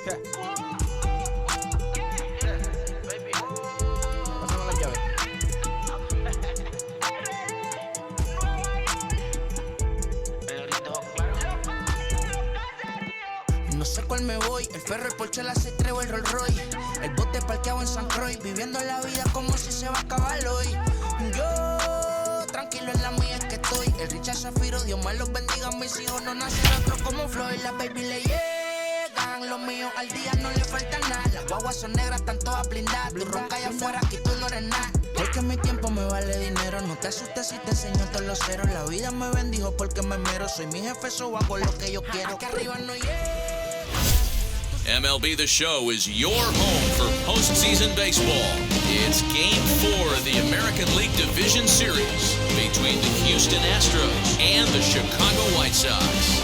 Pásame la llave. No sé cuál me voy, el ferro, el Porsche, la C3 o el Rolls Royce. El bote parqueado en San Croix, viviendo la vida como si se va a acabar hoy. Yo, tranquilo en la mía es que estoy. El Richard Zafiro, Dios me los bendiga, mis hijos no nacen otros como Floyd. Las baby le llegan, los míos al día no le falta nada. Las guaguas son negras, están todas blindadas. Tú ronca allá afuera, aquí tú no eres nada. Porque mi tiempo me vale dinero, no te asustes si te enseño todos los ceros. La vida me bendijo porque me mero, soy mi jefe, so hago lo que yo quiero. Que arriba no llega. MLB The Show is your home for postseason baseball. It's Game 4 of the American League Division Series between the Houston Astros and the Chicago White Sox.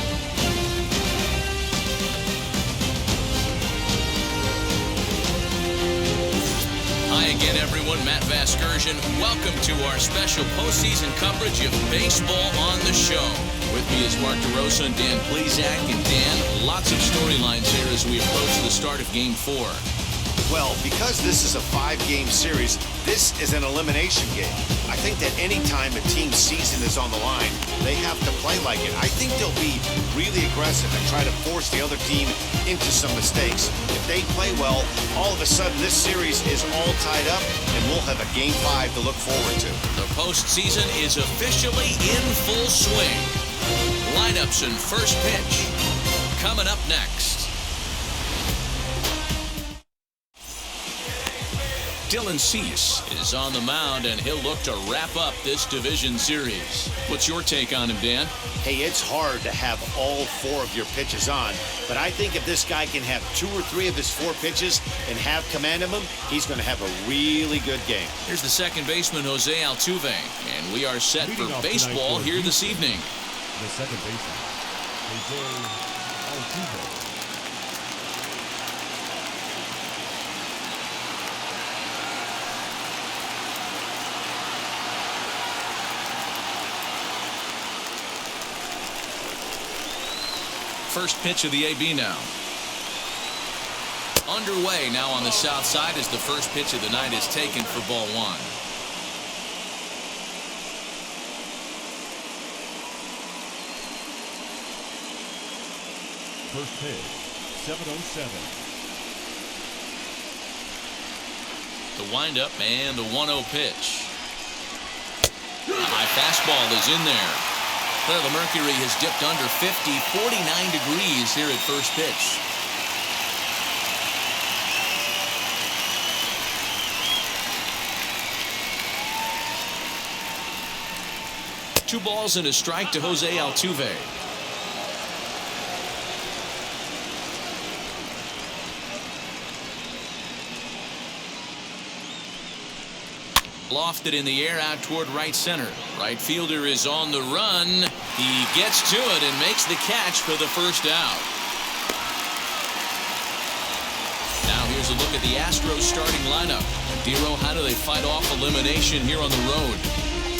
Hi again, everyone. Matt Vasgersian. Welcome to our special postseason coverage of baseball on the show. With me is Mark DeRosa and Dan Plesac. And Dan, lots of storylines here as we approach the start of Game 4. Well, because this is a 5-game series, this is an elimination game. I think that any time a team's season is on the line, they have to play like it. I think they'll be really aggressive and try to force the other team into some mistakes. If they play well, all of a sudden this series is all tied up, and we'll have a Game 5 to look forward to. The postseason is officially in full swing. Lineups and first pitch coming up next. Dylan Cease is on the mound, and he'll look to wrap up this division series. What's your take on him, Dan? Hey, it's hard to have all 4 of your pitches on, but I think if this guy can have 2 or 3 of his 4 pitches and have command of them, he's going to have a really good game. Here's the second baseman, Jose Altuve, and we are set for baseball here this evening. The second baseman, Jose Altuve. First pitch of the AB now. Underway now on the south side as the first pitch of the night is taken for ball 1. First pitch, 7:07. The windup and the 1-0 pitch. High fastball is in there. Well, the mercury has dipped under 50, 49 degrees here at first pitch. Two balls and a strike to Jose Altuve. Lofted in the air out toward right center. Right fielder is on the run. He gets to it and makes the catch for the first out. Now here's a look at the Astros starting lineup. Dero, how do they fight off elimination here on the road?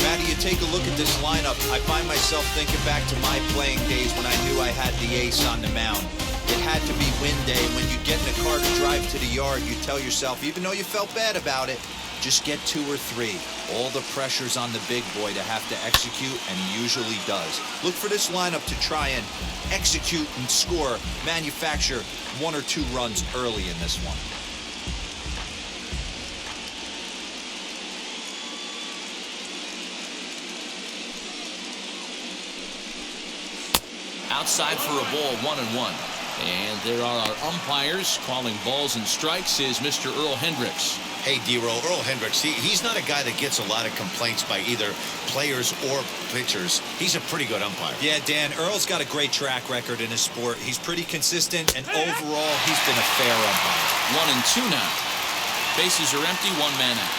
Matty, you take a look at this lineup. I find myself thinking back to my playing days when I knew I had the ace on the mound. It had to be win day. When you get in a car to drive to the yard, you tell yourself, even though you felt bad about it, just get 2 or 3. All the pressure's on the big boy to have to execute, and he usually does. Look for this lineup to try and execute and score, manufacture 1 or 2 runs early in this one. Outside for a ball, 1-1. And there are our umpires calling balls and strikes is Mr. Earl Hendricks. Hey, Dero, Earl Hendricks, he's not a guy that gets a lot of complaints by either players or pitchers. He's a pretty good umpire. Yeah, Dan, Earl's got a great track record in his sport. He's pretty consistent, and overall, he's been a fair umpire. 1-2 now. Bases are empty, 1 man out.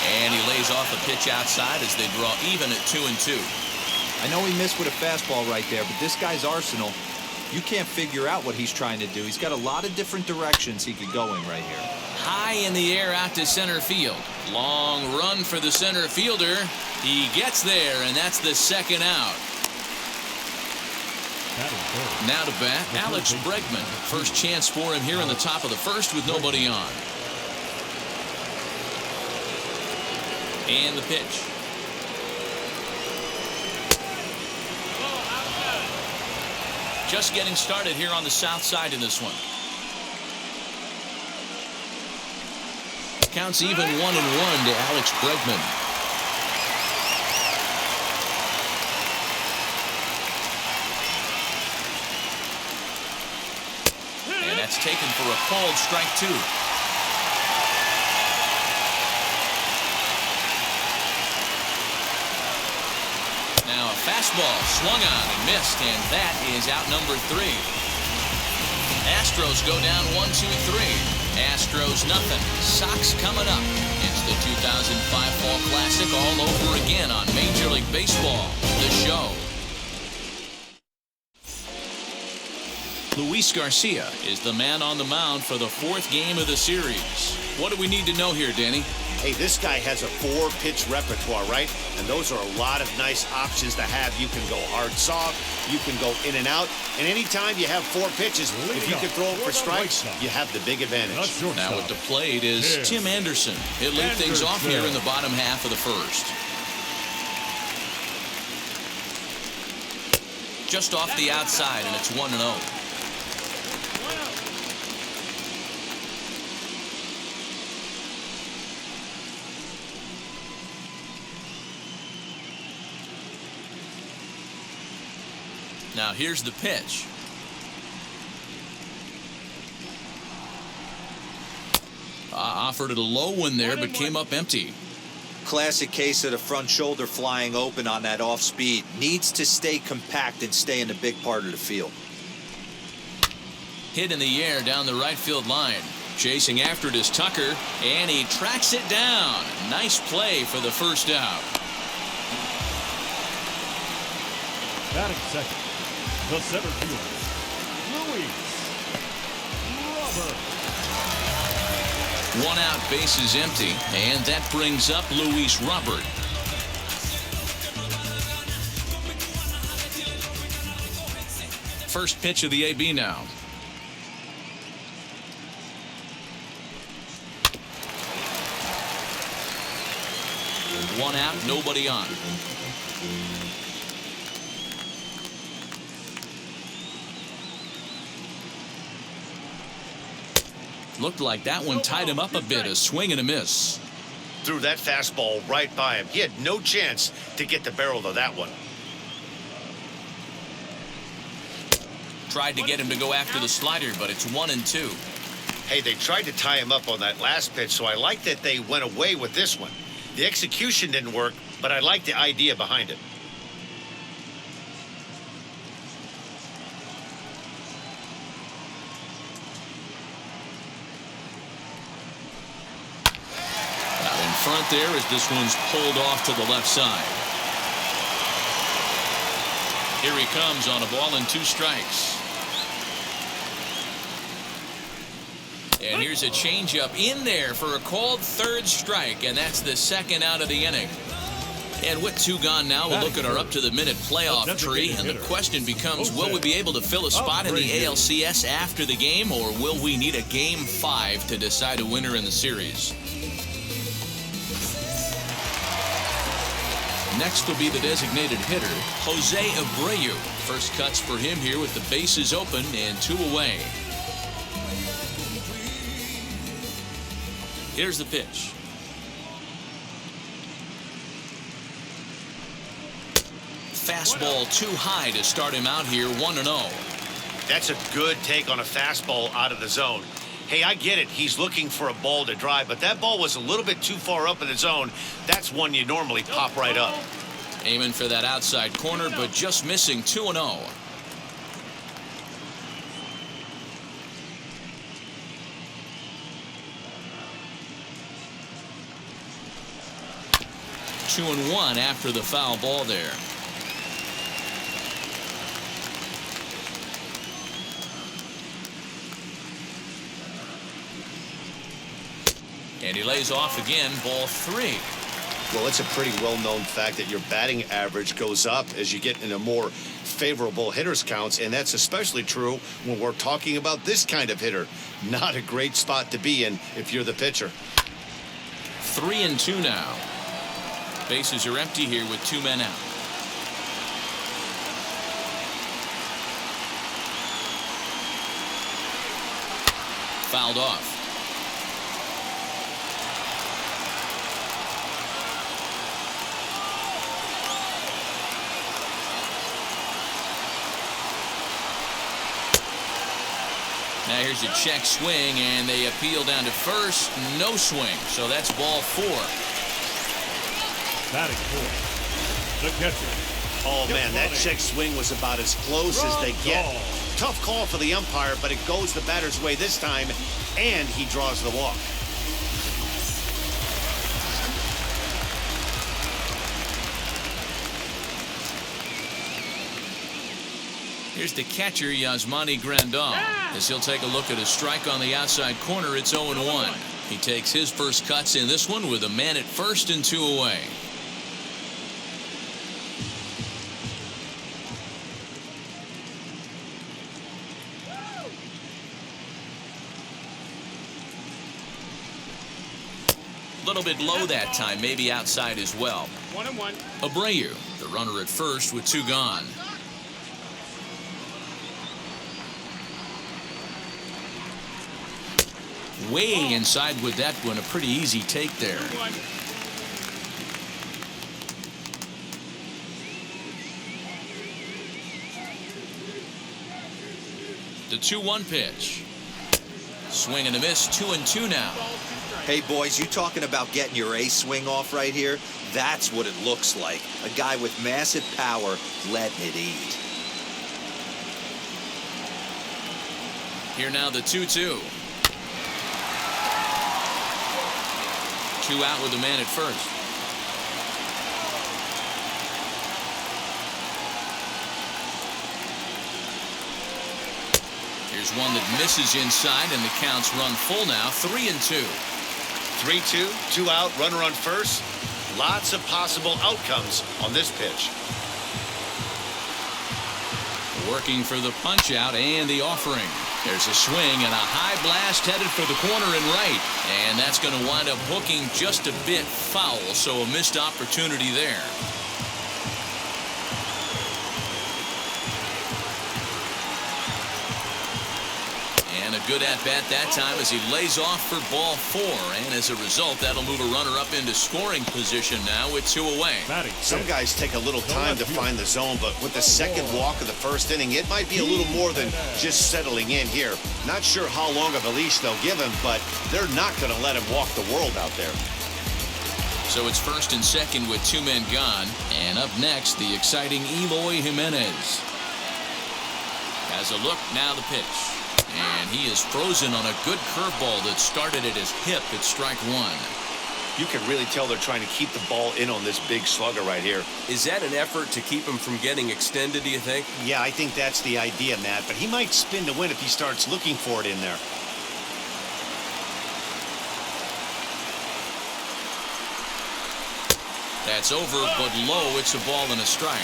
And he lays off a pitch outside as they draw even at 2-2. I know he missed with a fastball right there, but this guy's arsenal, you can't figure out what he's trying to do. He's got a lot of different directions he could go in right here. High in the air out to center field. Long run for the center fielder. He gets there, and that's the second out. Batting third. Now to bat, Alex Bregman. First chance for him here in the top of the first with nobody on. And the pitch. Just getting started here on the south side in this one. Counts even 1-1 to Alex Bregman. And that's taken for a called strike 2. Now a fastball swung on and missed, and that is out number 3. Astros go down 1-2-3. Astros nothing. Sox coming up. It's the 2005 Fall Classic all over again on Major League Baseball, the show. Luis Garcia is the man on the mound for the 4th game of the series. What do we need to know here, Danny? Hey, this guy has a 4-pitch repertoire, right? And those are a lot of nice options to have. You can go hard, soft. You can go in and out. And anytime you have 4 pitches, if you can throw them for strikes, you have the big advantage. Now at the plate is Tim Anderson. He'll lead things off here in the bottom half of the first. Just off the outside, and it's 1-0. Now here's the pitch. Offered it a low one there, but came up empty. Classic case of the front shoulder flying open on that off speed. Needs to stay compact and stay in the big part of the field. Hit in the air down the right field line. Chasing after it is Tucker, and he tracks it down. Nice play for the first out. Batting second, the center fielder, Luis Robert. 1 out, bases empty, and that brings up Luis Robert. First pitch of the AB now. One out, nobody on. Looked like that one tied him up a bit. A swing and a miss. Threw that fastball right by him. He had no chance to get the barrel of that one. Tried to get him to go after the slider, but it's 1-2. Hey, they tried to tie him up on that last pitch, so I like that they went away with this one. The execution didn't work, but I like the idea behind it. Out in front there as this one's pulled off to the left side. Here he comes on a ball and 2 strikes. And here's a changeup in there for a called 3rd strike, and that's the 2nd out of the inning. And with 2 gone now, we'll look at our up-to-the-minute playoff tree, and the question becomes, will we be able to fill a spot in the ALCS after the game, or will we need a Game 5 to decide a winner in the series? Next will be the designated hitter, Jose Abreu. First cuts for him here with the bases open and 2 away. Here's the pitch. Fastball too high to start him out here, 1-0. That's a good take on a fastball out of the zone. Hey, I get it. He's looking for a ball to drive, but that ball was a little bit too far up in the zone. That's one you normally pop right up. Aiming for that outside corner, but just missing, 2-0. Two and 1 after the foul ball there. And he lays off again, ball 3. Well, it's a pretty well-known fact that your batting average goes up as you get into more favorable hitters counts, and that's especially true when we're talking about this kind of hitter. Not a great spot to be in if you're the pitcher. 3-2 now. Bases are empty here with 2 men out. Fouled off. Now here's a check swing, and they appeal down to first. No swing, so that's ball 4. Batting fourth, the catcher. Oh, man, that check swing was about as close as they get. Tough call for the umpire, but it goes the batter's way this time, and he draws the walk. Here's the catcher, Yasmani Grandal, as he'll take a look at a strike on the outside corner. It's 0-1. He takes his first cuts in this one with a man at first and 2 away. A little bit low that time, maybe outside as well. 1-1. Abreu, the runner at first with 2 gone. Way inside with that one, a pretty easy take there. The 2-1 pitch. Swing and a miss, 2-2 now. Hey, boys, you talking about getting your ace swing off right here? That's what it looks like. A guy with massive power letting it eat. Here now the 2-2. 2 out with the man at first. Here's one that misses inside, and the counts run full now. 3-2. 3-2, 2 out, runner on first. Lots of possible outcomes on this pitch. Working for the punch out and the offering. There's a swing and a high blast headed for the corner and right. And that's going to wind up hooking just a bit foul, so a missed opportunity there. And a good at-bat that time as he lays off for ball 4. And as a result, that'll move a runner up into scoring position now with 2 away. Some guys take a little time to find the zone, but with the second walk of the first inning, it might be a little more than just settling in here. Not sure how long of a leash they'll give him, but they're not going to let him walk the world out there. So it's first and second with 2 men gone. And up next, the exciting Eloy Jimenez. Has a look, now the pitch. And he is frozen on a good curveball that started at his hip at strike 1. You can really tell they're trying to keep the ball in on this big slugger right here. Is that an effort to keep him from getting extended, do you think? Yeah, I think that's the idea, Matt, but he might spin to win if he starts looking for it in there. That's over, but low. It's a ball and a strike.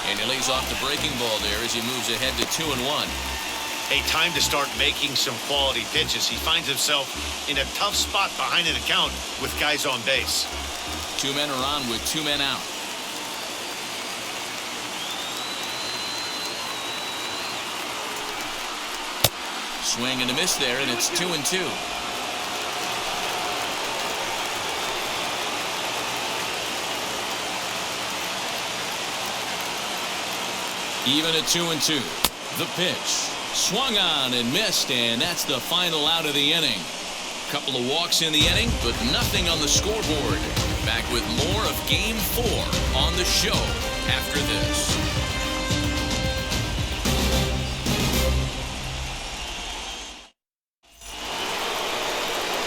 And he lays off the breaking ball there as he moves ahead to 2-1. A time to start making some quality pitches. He finds himself in a tough spot behind an account with guys on base. 2 men are on with 2 men out. Swing and a miss there, and it's 2-2. Even at 2-2. The pitch. Swung on and missed, and that's the final out of the inning. Couple of walks in the inning, but nothing on the scoreboard. Back with more of Game 4 on the show after this.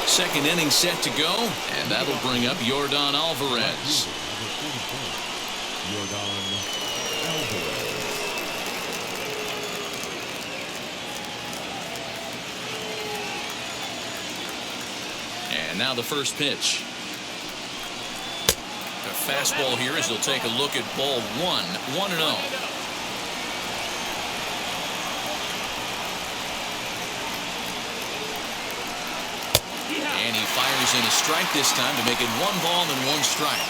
Second inning set to go, and that'll bring up Yordan Alvarez. And now the first pitch. A fastball here as they'll take a look at ball one. 1-0. And he fires in a strike this time to make it 1 ball and 1 strike.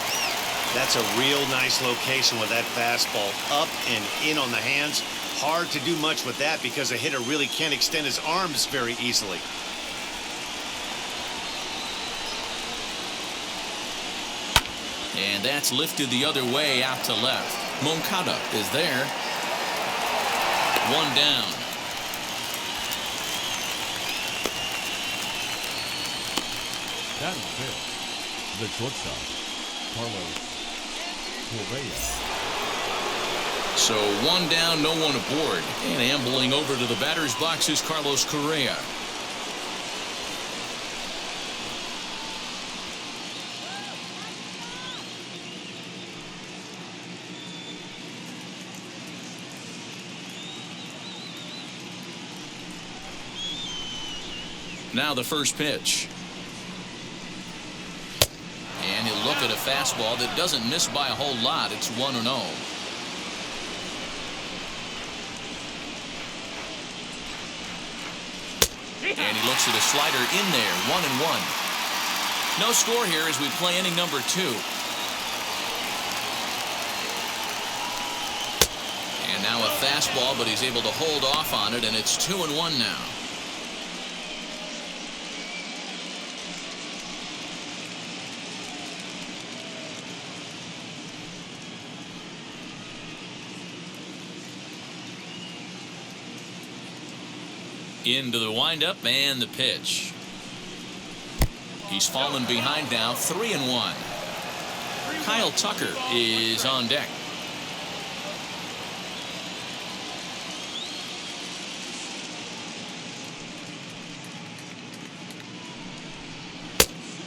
That's a real nice location with that fastball up and in on the hands. Hard to do much with that because a hitter really can't extend his arms very easily. And that's lifted the other way out to left. Moncada is there. 1 down. Batting fifth, the shortstop, Carlos Correa. So 1 down, no one aboard. And ambling over to the batter's box is Carlos Correa. Now the first pitch. And he'll look at a fastball that doesn't miss by a whole lot. It's 1-0. And he looks at a slider in there. 1-1. No score here as we play inning number 2. And now a fastball, but he's able to hold off on it, and it's 2-1 now. Into the windup and the pitch. He's fallen behind now, 3-1. Kyle Tucker is on deck.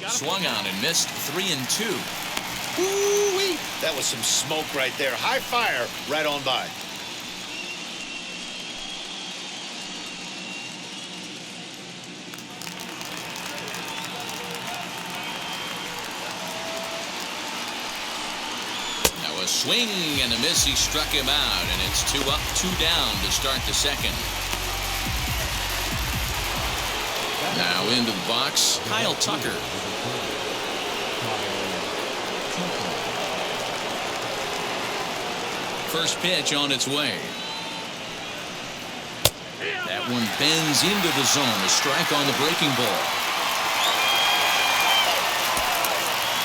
Swung on and missed. 3-2. Woo-wee. That was some smoke right there. High fire right on by. A swing and a miss. He struck him out, and it's 2 up, 2 down to start the second. Now into the box, Kyle Tucker. First pitch on its way. That one bends into the zone. A strike on the breaking ball.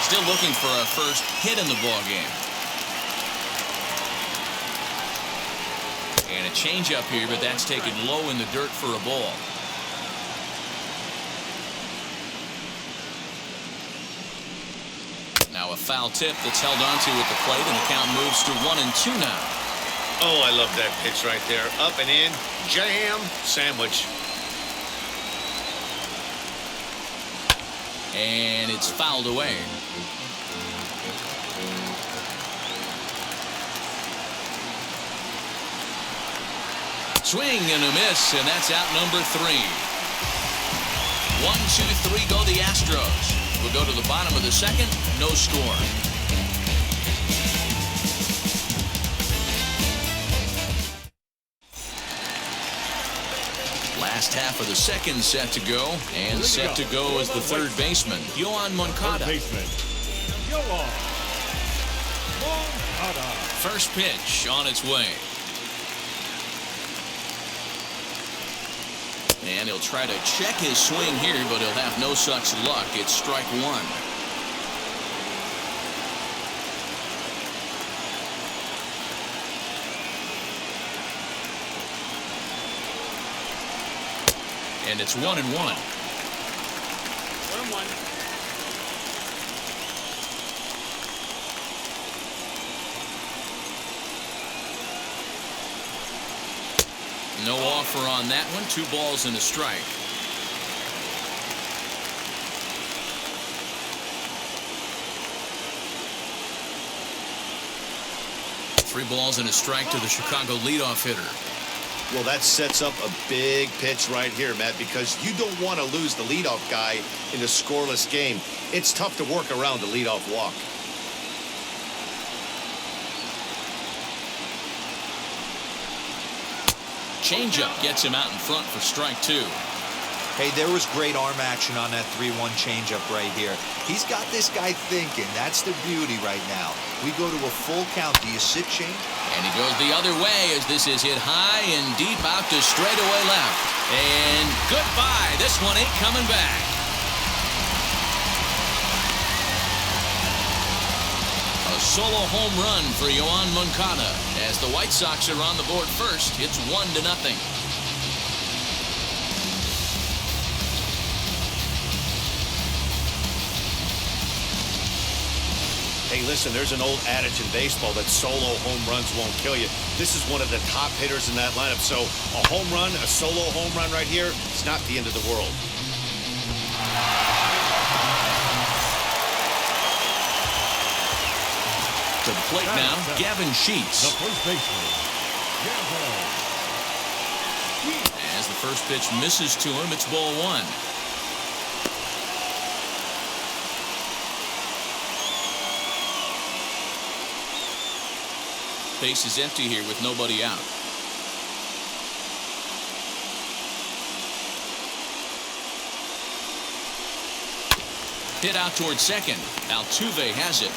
Still looking for a first hit in the ball game. And a changeup here, but that's taken low in the dirt for a ball. Now a foul tip that's held onto at the plate, and the count moves to 1-2 now. Oh, I love that pitch right there. Up and in, jam, sandwich. And it's fouled away. Swing and a miss, and that's out number 3. 1, 2, 3 go the Astros. We'll go to the bottom of the second. No score. Last half of the second set to go, and set to go is the third baseman, Yoan Moncada. First pitch on its way. And he'll try to check his swing here, but he'll have no such luck. It's strike 1. And it's 1-1. 1-1. No offer on that one. 2 balls and a strike. Three balls and a strike to the Chicago leadoff hitter. Well, that sets up a big pitch right here, Matt, because you don't want to lose the leadoff guy in a scoreless game. It's tough to work around the leadoff walk. Changeup gets him out in front for strike 2. Hey, there was great arm action on that 3-1 changeup right here. He's got this guy thinking. That's the beauty right now. We go to a full count. Do you sit change? And he goes the other way as this is hit high and deep out to straightaway left. And goodbye. This one ain't coming back. A solo home run for Yoan Moncada as the White Sox are on the board first. It's 1-0. Hey, listen, there's an old adage in baseball that solo home runs won't kill you. This is one of the top hitters in that lineup. So a home run, a solo home run right here, it's not the end of the world. To the plate now, Gavin Sheets. The first baseman, Gavin. As the first pitch misses to him, it's ball 1. Base is empty here with nobody out. Hit out toward second. Altuve has it.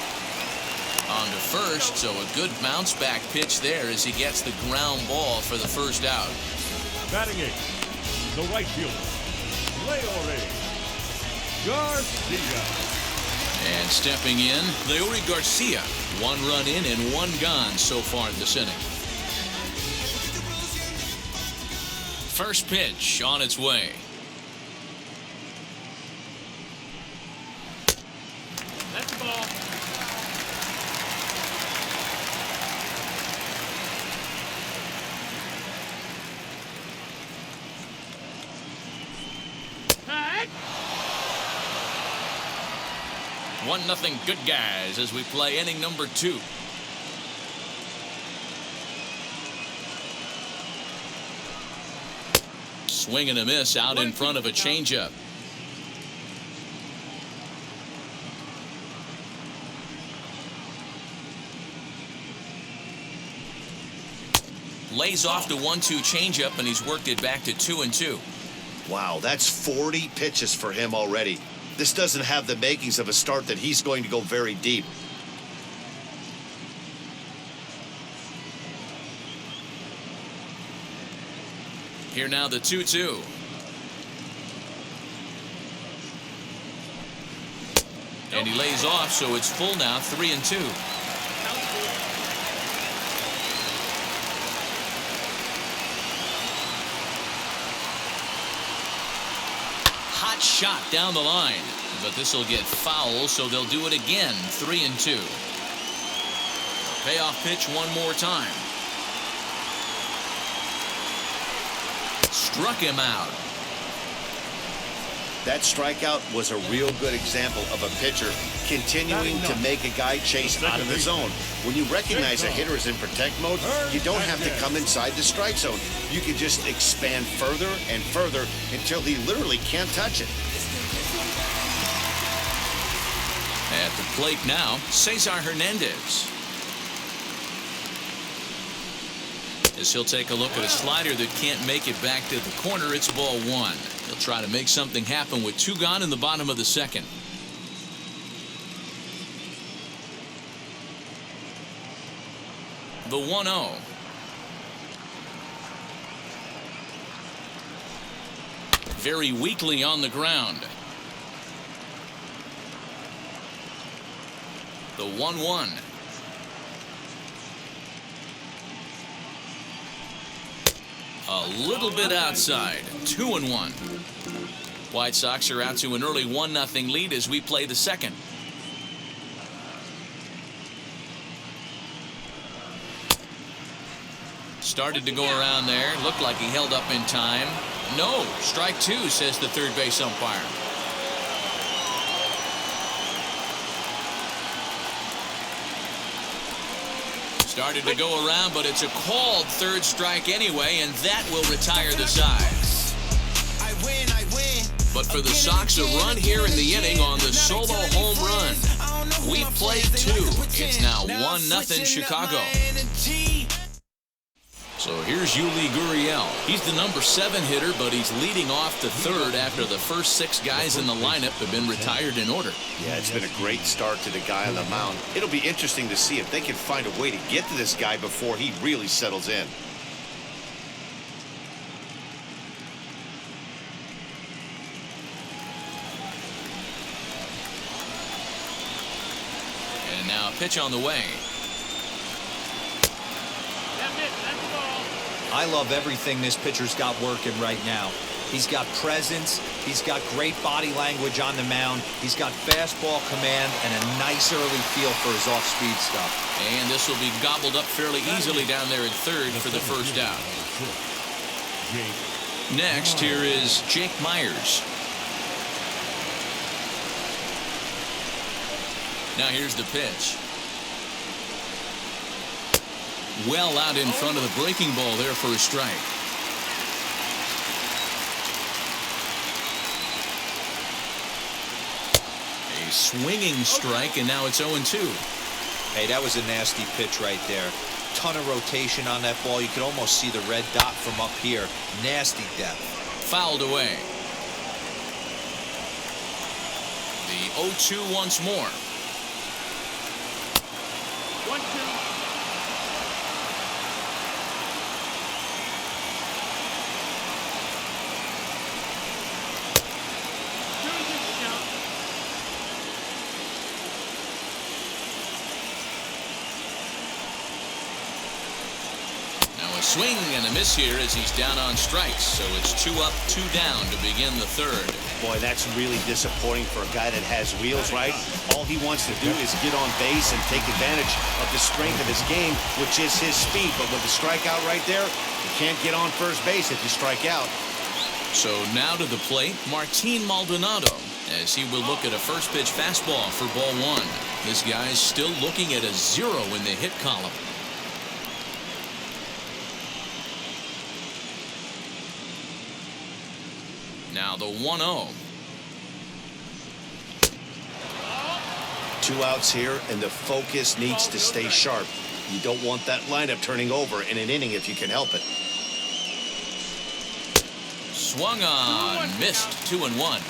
On to first, so a good bounce back pitch there as he gets the ground ball for the first out. Batting 8, the right fielder, Garcia. And stepping in, Leury Garcia. 1 run in and 1 gone so far this inning. First pitch on its way. That's the ball. Hey. 1-0 good guys as we play inning number 2. Swing and a miss out in front of a changeup. Lays off the 1-2 changeup and he's worked it back to 2-2. Wow, that's 40 pitches for him already. This doesn't have the makings of a start that he's going to go very deep. Here now the 2-2. And he lays off, so it's full now, 3-2. Hot shot down the line, but this will get foul, so they'll do it again. 3-2. Payoff pitch one more time. Struck him out. That strikeout was a real good example of a pitcher continuing to make a guy chase out of the zone. When you recognize a hitter is in protect mode, you don't have to come inside the strike zone. You can just expand further and further until he literally can't touch it. At the plate now, Cesar Hernandez. As he'll take a look at a slider that can't make it back to the corner, it's ball 1. He'll try to make something happen with 2 gone in the bottom of the second. The 1-0. Very weakly on the ground. The 1-1. A little bit outside. 2-1. White Sox are out to an early 1-0 lead as we play the second. Started to go around there. Looked like he held up in time. No. Strike 2, says the third base umpire. Started to go around, but it's a called third strike anyway, and that will retire the side. But for the Sox, a run here in the inning on the solo home run. We played two. It's now 1-0 Chicago. So here's Yuli Gurriel. He's the number 7 hitter, but he's leading off the third after the first 6 guys in the lineup have been retired in order. Yeah, it's been a great start to the guy on the mound. It'll be interesting to see if they can find a way to get to this guy before he really settles in. And now a pitch on the way. I love everything this pitcher's got working right now. He's got presence. He's got great body language on the mound. He's got fastball command and a nice early feel for his off-speed stuff. And this will be gobbled up fairly easily down there at third for the first out. Next, here is Jake Myers. Now here's the pitch. Well out in front of the breaking ball there for a strike. A swinging strike, and now it's 0-2. Hey, that was a nasty pitch right there. Ton of rotation on that ball. You could almost see the red dot from up here. Nasty depth. Fouled away. The 0-2 once more. 1-2. Swing and a miss here as he's down on strikes. So it's 2 up, 2 down to begin the third. Boy, that's really disappointing for a guy that has wheels, right? All he wants to do is get on base and take advantage of the strength of his game, which is his speed. But with the strikeout right there, you can't get on first base if you strike out. So now to the plate, Martin Maldonado, as he will look at a first pitch fastball for ball 1. This guy's still looking at a 0 in the hit column. Now the 1-0. 2 outs here, and the focus needs to stay sharp. You don't want that lineup turning over in an inning if you can help it. Swung on, missed. 2-1.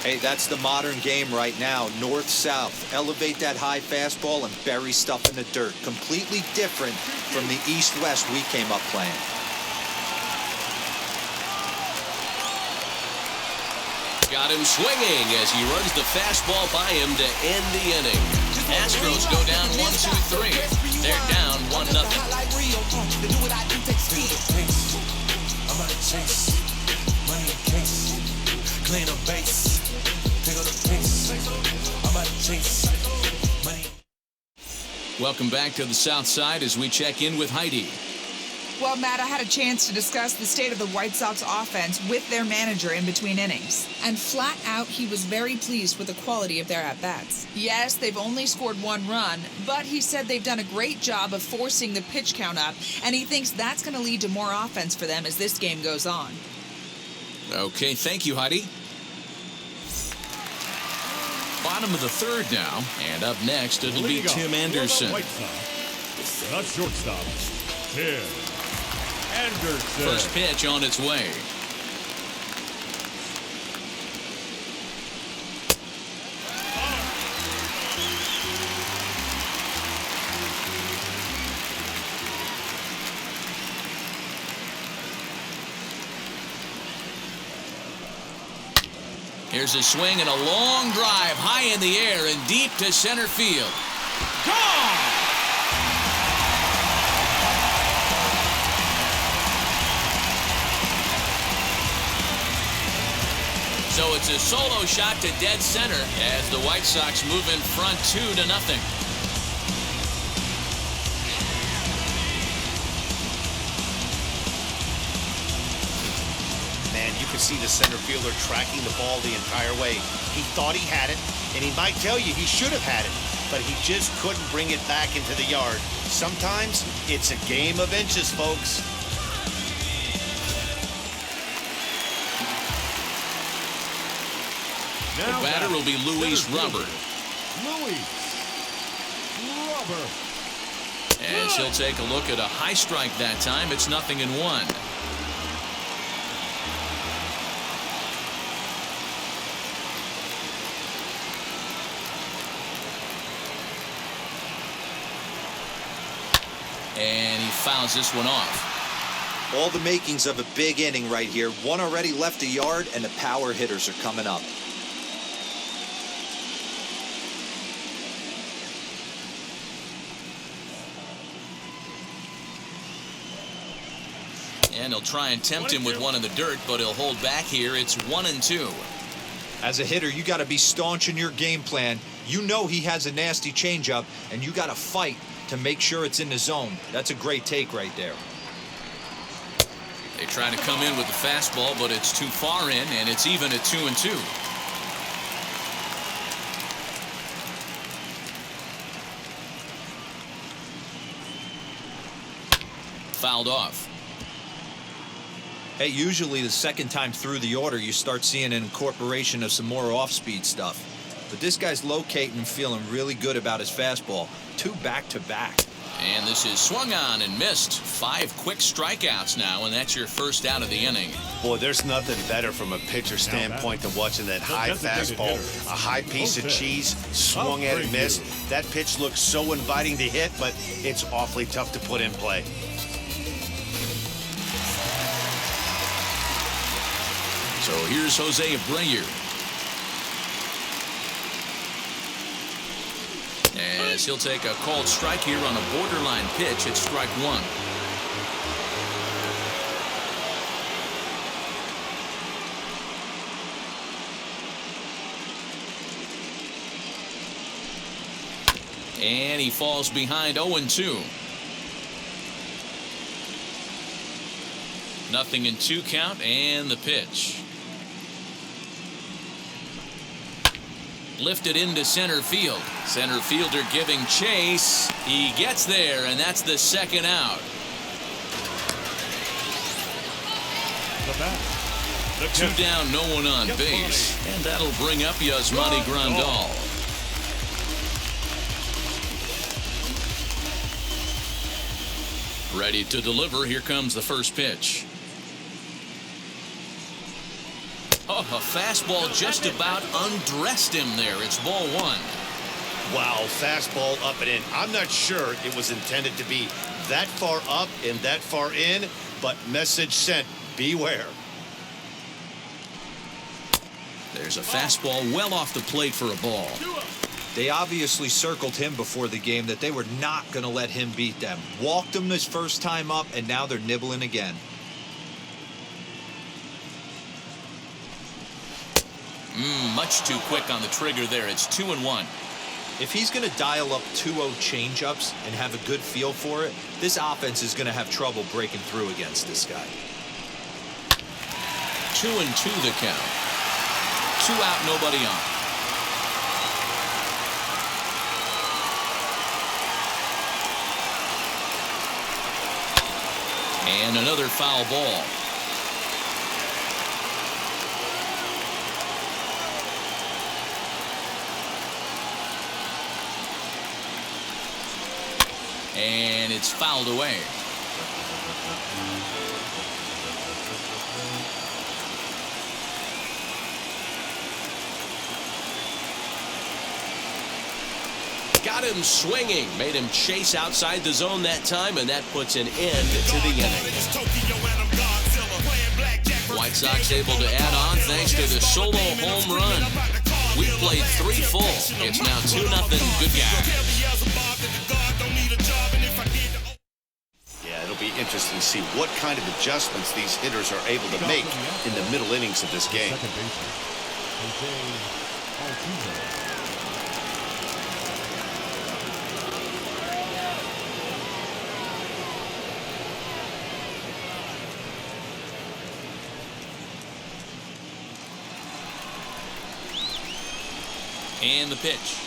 Hey, that's the modern game right now. North-south. Elevate that high fastball and bury stuff in the dirt. Completely different from the east-west we came up playing. Got him swinging as he runs the fastball by him to end the inning. Astros go down 1-2-3. They're down 1-0. Welcome back to the South Side as we check in with Heidi. Well, Matt, I had a chance to discuss the state of the White Sox offense with their manager in between innings. And flat out, he was very pleased with the quality of their at-bats. Yes, they've only scored 1 run, but he said they've done a great job of forcing the pitch count up, and he thinks that's going to lead to more offense for them as this game goes on. Okay, thank you, Heidi. Bottom of the third now, and up next, it'll be Tim Anderson. Not shortstop, Tim Anderson. First pitch on its way. Here's a swing and a long drive high in the air and deep to center field. Gone! So it's a solo shot to dead center as the White Sox move in front 2-0. Man, you could see the center fielder tracking the ball the entire way. He thought he had it, and he might tell you he should have had it. but he just couldn't bring it back into the yard. Sometimes it's a game of inches, folks. The batter will be Luis Robert. As he'll take a look at a high strike that time. It's 0-1. And he fouls this one off. All the makings of a big inning right here. One already left the yard, and the power hitters are coming up. And he'll try and tempt him with one in the dirt, but he'll hold back here. It's 1-2. As a hitter, you got to be staunch in your game plan. You know he has a nasty changeup, and you got to fight to make sure it's in the zone. That's a great take right there. They try to come in with the fastball, but it's too far in, and it's even at 2-2. Fouled off. Hey, usually the second time through the order, you start seeing an incorporation of some more off-speed stuff. But this guy's locating and feeling really good about his fastball. 2 back-to-back. And this is swung on and missed. 5 quick strikeouts now, and that's your first out of the inning. Boy, there's nothing better from a pitcher standpoint than watching that high fastball. A high piece of cheese, swung at and missed. That pitch looks so inviting to hit, but it's awfully tough to put in play. So here's Jose Abreu. As he'll take a called strike here on a borderline pitch at strike 1. And he falls behind 0-2. 0-2 count, and the pitch. Lifted into center field. Center fielder giving chase. He gets there, and that's the second out. Two down, no one on base. And that'll bring up Yasmani Grandal. Ready to deliver. Here comes the first pitch. Oh, a fastball just about undressed him there. It's ball 1. Wow, fastball up and in. I'm not sure it was intended to be that far up and that far in, but message sent, beware. There's a fastball well off the plate for a ball. They obviously circled him before the game that they were not going to let him beat them. Walked him this first time up, and now they're nibbling again. Much too quick on the trigger there. It's 2-1. If he's going to dial up 2-0 changeups and have a good feel for it, this offense is going to have trouble breaking through against this guy. 2-2 the count. 2 out, nobody on. And another foul ball. And it's fouled away. Got him swinging, made him chase outside the zone that time, and that puts an end to the inning. White Sox able to add on thanks to the solo home run. We played 3 full. It's now 2-0 good guys. Yeah, it'll be interesting to see what kind of adjustments these hitters are able to make in the middle innings of this game. And the pitch.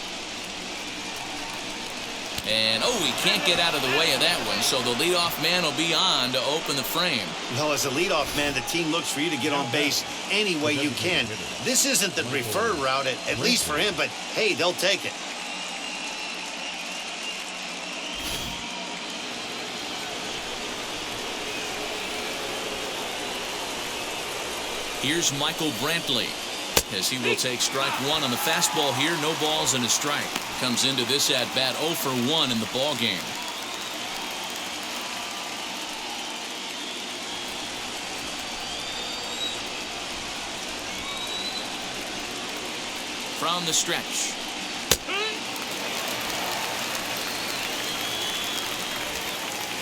And, oh, he can't get out of the way of that one, so the leadoff man will be on to open the frame. Well, as a leadoff man, the team looks for you to get on base any way you can. This isn't the preferred route, at least for him, but, hey, they'll take it. Here's Michael Brantley, as he will take strike one on the fastball here. No balls and a strike. Comes into this at bat 0 for 1 in the ball game. From the stretch.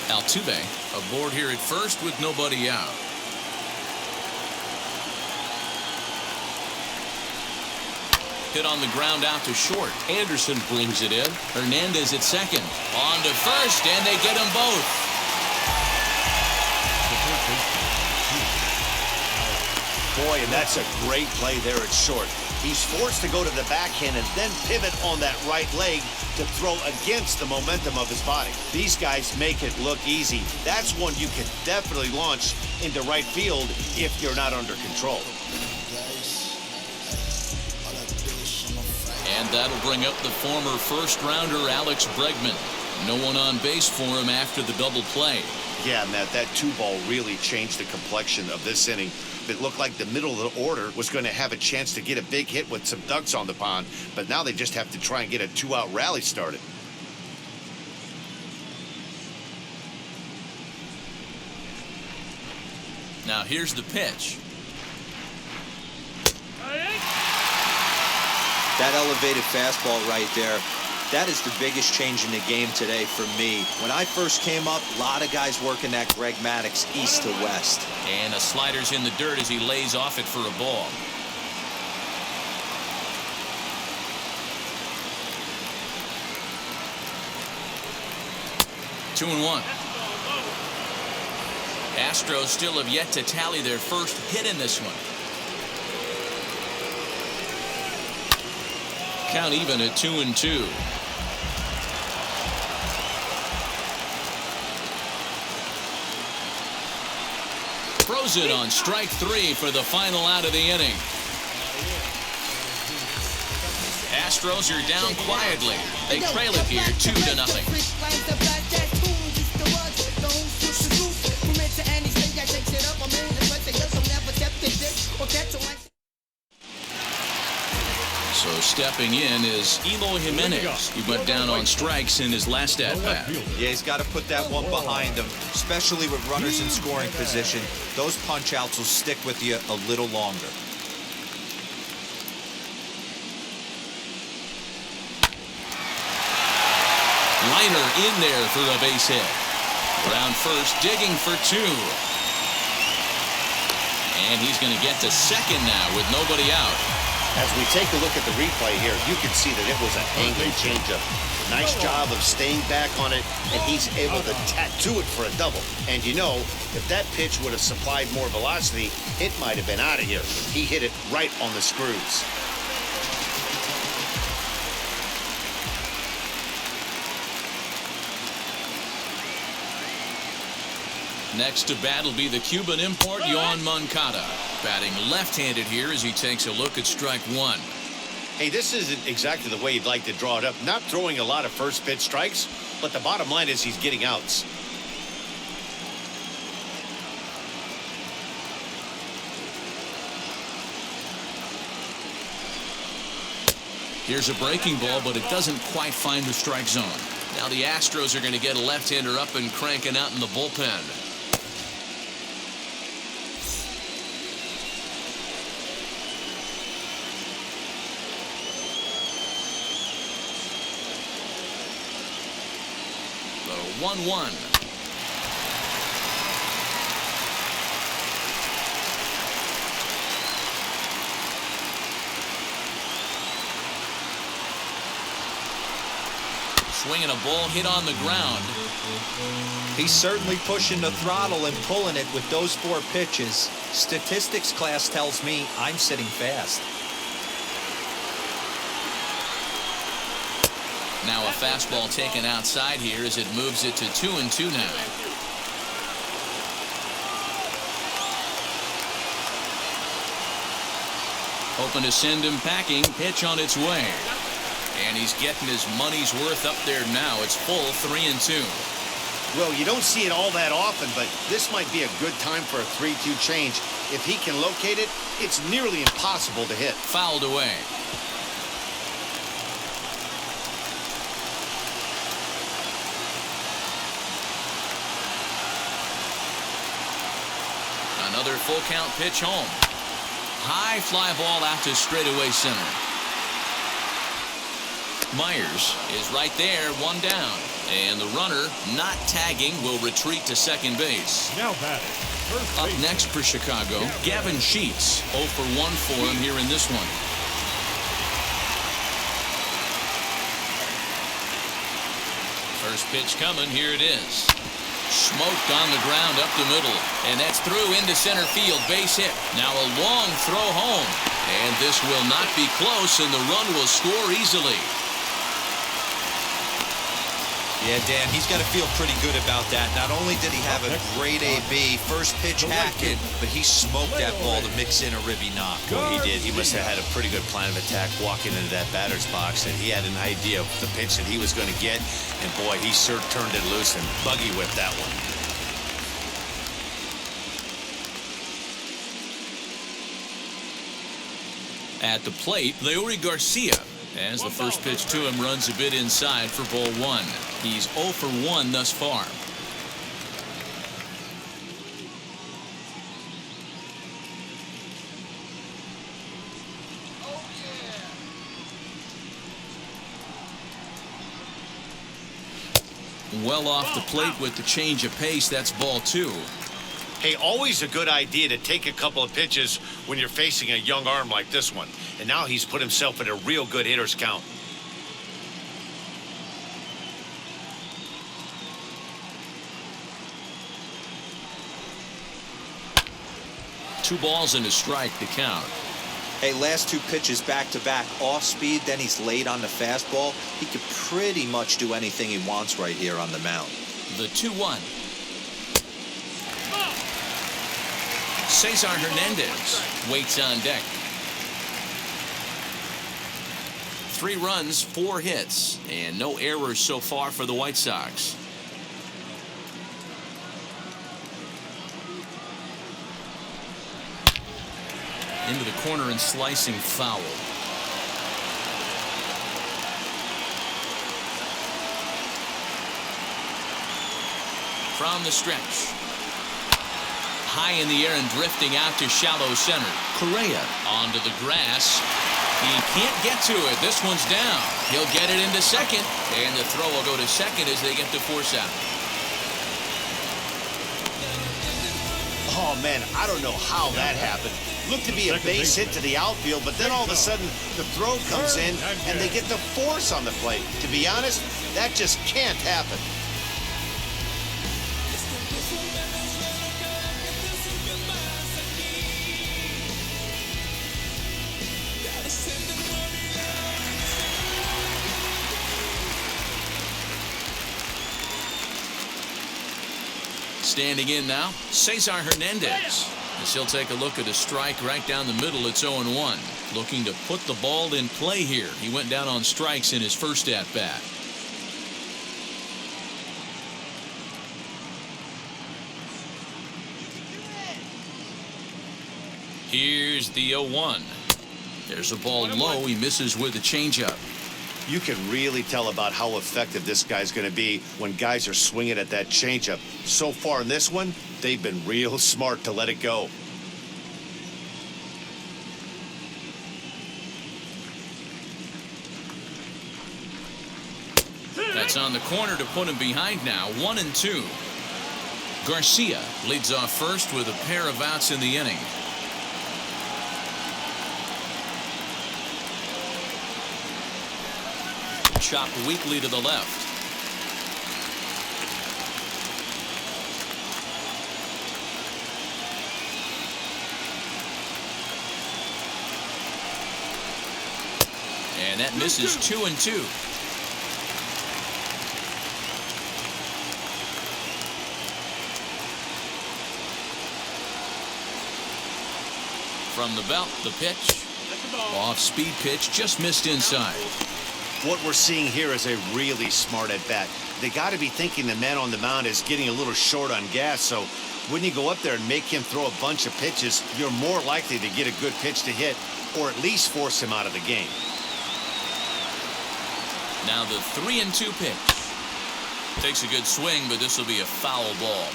Altuve aboard here at first with nobody out. Hit on the ground out to short. Anderson brings it in. Hernandez at second. On to first, and they get them both. Boy, and that's a great play there at short. He's forced to go to the backhand and then pivot on that right leg to throw against the momentum of his body. These guys make it look easy. That's one you can definitely launch into right field if you're not under control. And that'll bring up the former first-rounder Alex Bregman. No one on base for him after the double play. Yeah, Matt, that 2-ball really changed the complexion of this inning. It looked like the middle of the order was going to have a chance to get a big hit with some ducks on the pond, but now they just have to try and get a 2-out rally started. Now here's the pitch. That elevated fastball right there, that is the biggest change in the game today for me. When I first came up, a lot of guys working that Greg Maddux east to west. And a slider's in the dirt as he lays off it for a ball. Two and one. Astros still have yet to tally their first hit in this one. Count even at 2-2. Throws it on strike 3 for the final out of the inning. Astros are down quietly. They trail it here 2-0. So stepping in is Eloy Jimenez. He went down on strikes in his last at-bat. Yeah, he's got to put that one behind him, especially with runners in scoring position. Those punch-outs will stick with you a little longer. Liner in there for a base hit. Around first, digging for 2. And he's going to get to second now with nobody out. As we take a look at the replay here, you can see that it was an angle changeup. Nice job of staying back on it, and he's able to tattoo it for a double. And you know, if that pitch would have supplied more velocity, it might have been out of here. He hit it right on the screws. Next to bat will be the Cuban import, Yoan Moncada. Batting left-handed here as he takes a look at strike 1. Hey, this isn't exactly the way you'd like to draw it up. Not throwing a lot of first pitch strikes, but the bottom line is he's getting outs. Here's a breaking ball, but it doesn't quite find the strike zone. Now the Astros are going to get a left-hander up and cranking out in the bullpen. The 1-1. Swinging a ball hit on the ground. He's certainly pushing the throttle and pulling it with those 4 pitches. Statistics class tells me I'm sitting fast. Now a fastball taken outside here as it moves it to 2-2 now. Hoping to send him packing. Pitch on its way. And he's getting his money's worth up there now. It's full 3-2. Well, you don't see it all that often, but this might be a good time for a 3-2 change. If he can locate it, it's nearly impossible to hit. Fouled away. Another full count pitch home. High fly ball out to straightaway center. Myers is right there, one down. And the runner, not tagging, will retreat to second base. Now batting. Up next for Chicago, Gavin Sheets. 0 for 1 for him here in this one. First pitch coming, here it is. Smoked on the ground up the middle. And that's through into center field, base hit. Now a long throw home. And this will not be close, and the run will score easily. Yeah, Dan, he's got to feel pretty good about that. Not only did he have a great AB, first pitch hacking, but he smoked that ball to mix in a ribby knock. Well, he did. He must have had a pretty good plan of attack walking into that batter's box, and he had an idea of the pitch that he was going to get, and boy, he sure turned it loose and buggy whipped that one. At the plate, Leury Garcia. As the first pitch to him runs a bit inside for ball 1. He's 0 for 1 thus far. Well off the plate with the change of pace. That's ball 2. Hey, always a good idea to take a couple of pitches when you're facing a young arm like this one. And now he's put himself in a real good hitter's count. Two balls and a strike to count. Hey, last two pitches back-to-back, off speed, then he's laid on the fastball. He could pretty much do anything he wants right here on the mound. The 2-1. Cesar Hernandez waits on deck. 3 runs, 4 hits, and no errors so far for the White Sox. Into the corner and slicing foul. From the stretch. High in the air and drifting out to shallow center. Correa onto the grass. He can't get to it. This one's down. He'll get it into second, and the throw will go to second as they get the force out. Oh, man, I don't know how that happened. Looked to be a base hit to the outfield, but then all of a sudden the throw comes in and they get the force on the plate. To be honest, that just can't happen. Standing in now, Cesar Hernandez. As he'll take a look at a strike right down the middle. It's 0-1. Looking to put the ball in play here. He went down on strikes in his first at-bat. Here's the 0-1. There's a ball low. He misses with a changeup. You can really tell about how effective this guy's going to be when guys are swinging at that changeup. So far in this one, they've been real smart to let it go. That's on the corner to put him behind now. 1-2. Garcia leads off first with a pair of outs in the inning. Chopped weakly to the left. And that misses 2-2. From the belt, the pitch. Off-speed pitch, just missed inside. What we're seeing here is a really smart at-bat. They got to be thinking the man on the mound is getting a little short on gas, so when you go up there and make him throw a bunch of pitches, you're more likely to get a good pitch to hit or at least force him out of the game. Now the 3-2 pitch. Takes a good swing, but this will be a foul ball.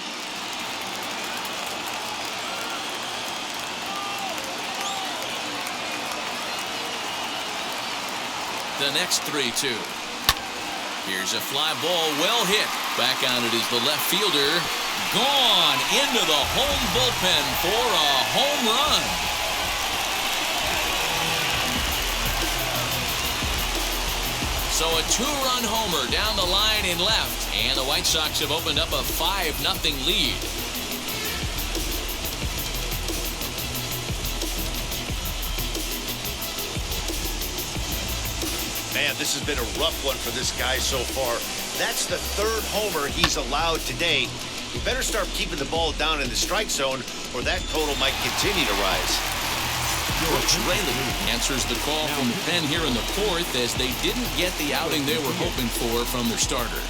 The next 3-2. Here's a fly ball, well hit. Back on it is the left fielder. Gone into the home bullpen for a home run. So a 2-run homer down the line in left, and the White Sox have opened up a 5-0 lead. Man, this has been a rough one for this guy so far. That's the 3rd homer he's allowed today. He better start keeping the ball down in the strike zone, or that total might continue to rise. Brooks Raley answers the call from the pen here in the 4th, as they didn't get the outing they were hoping for from their starter.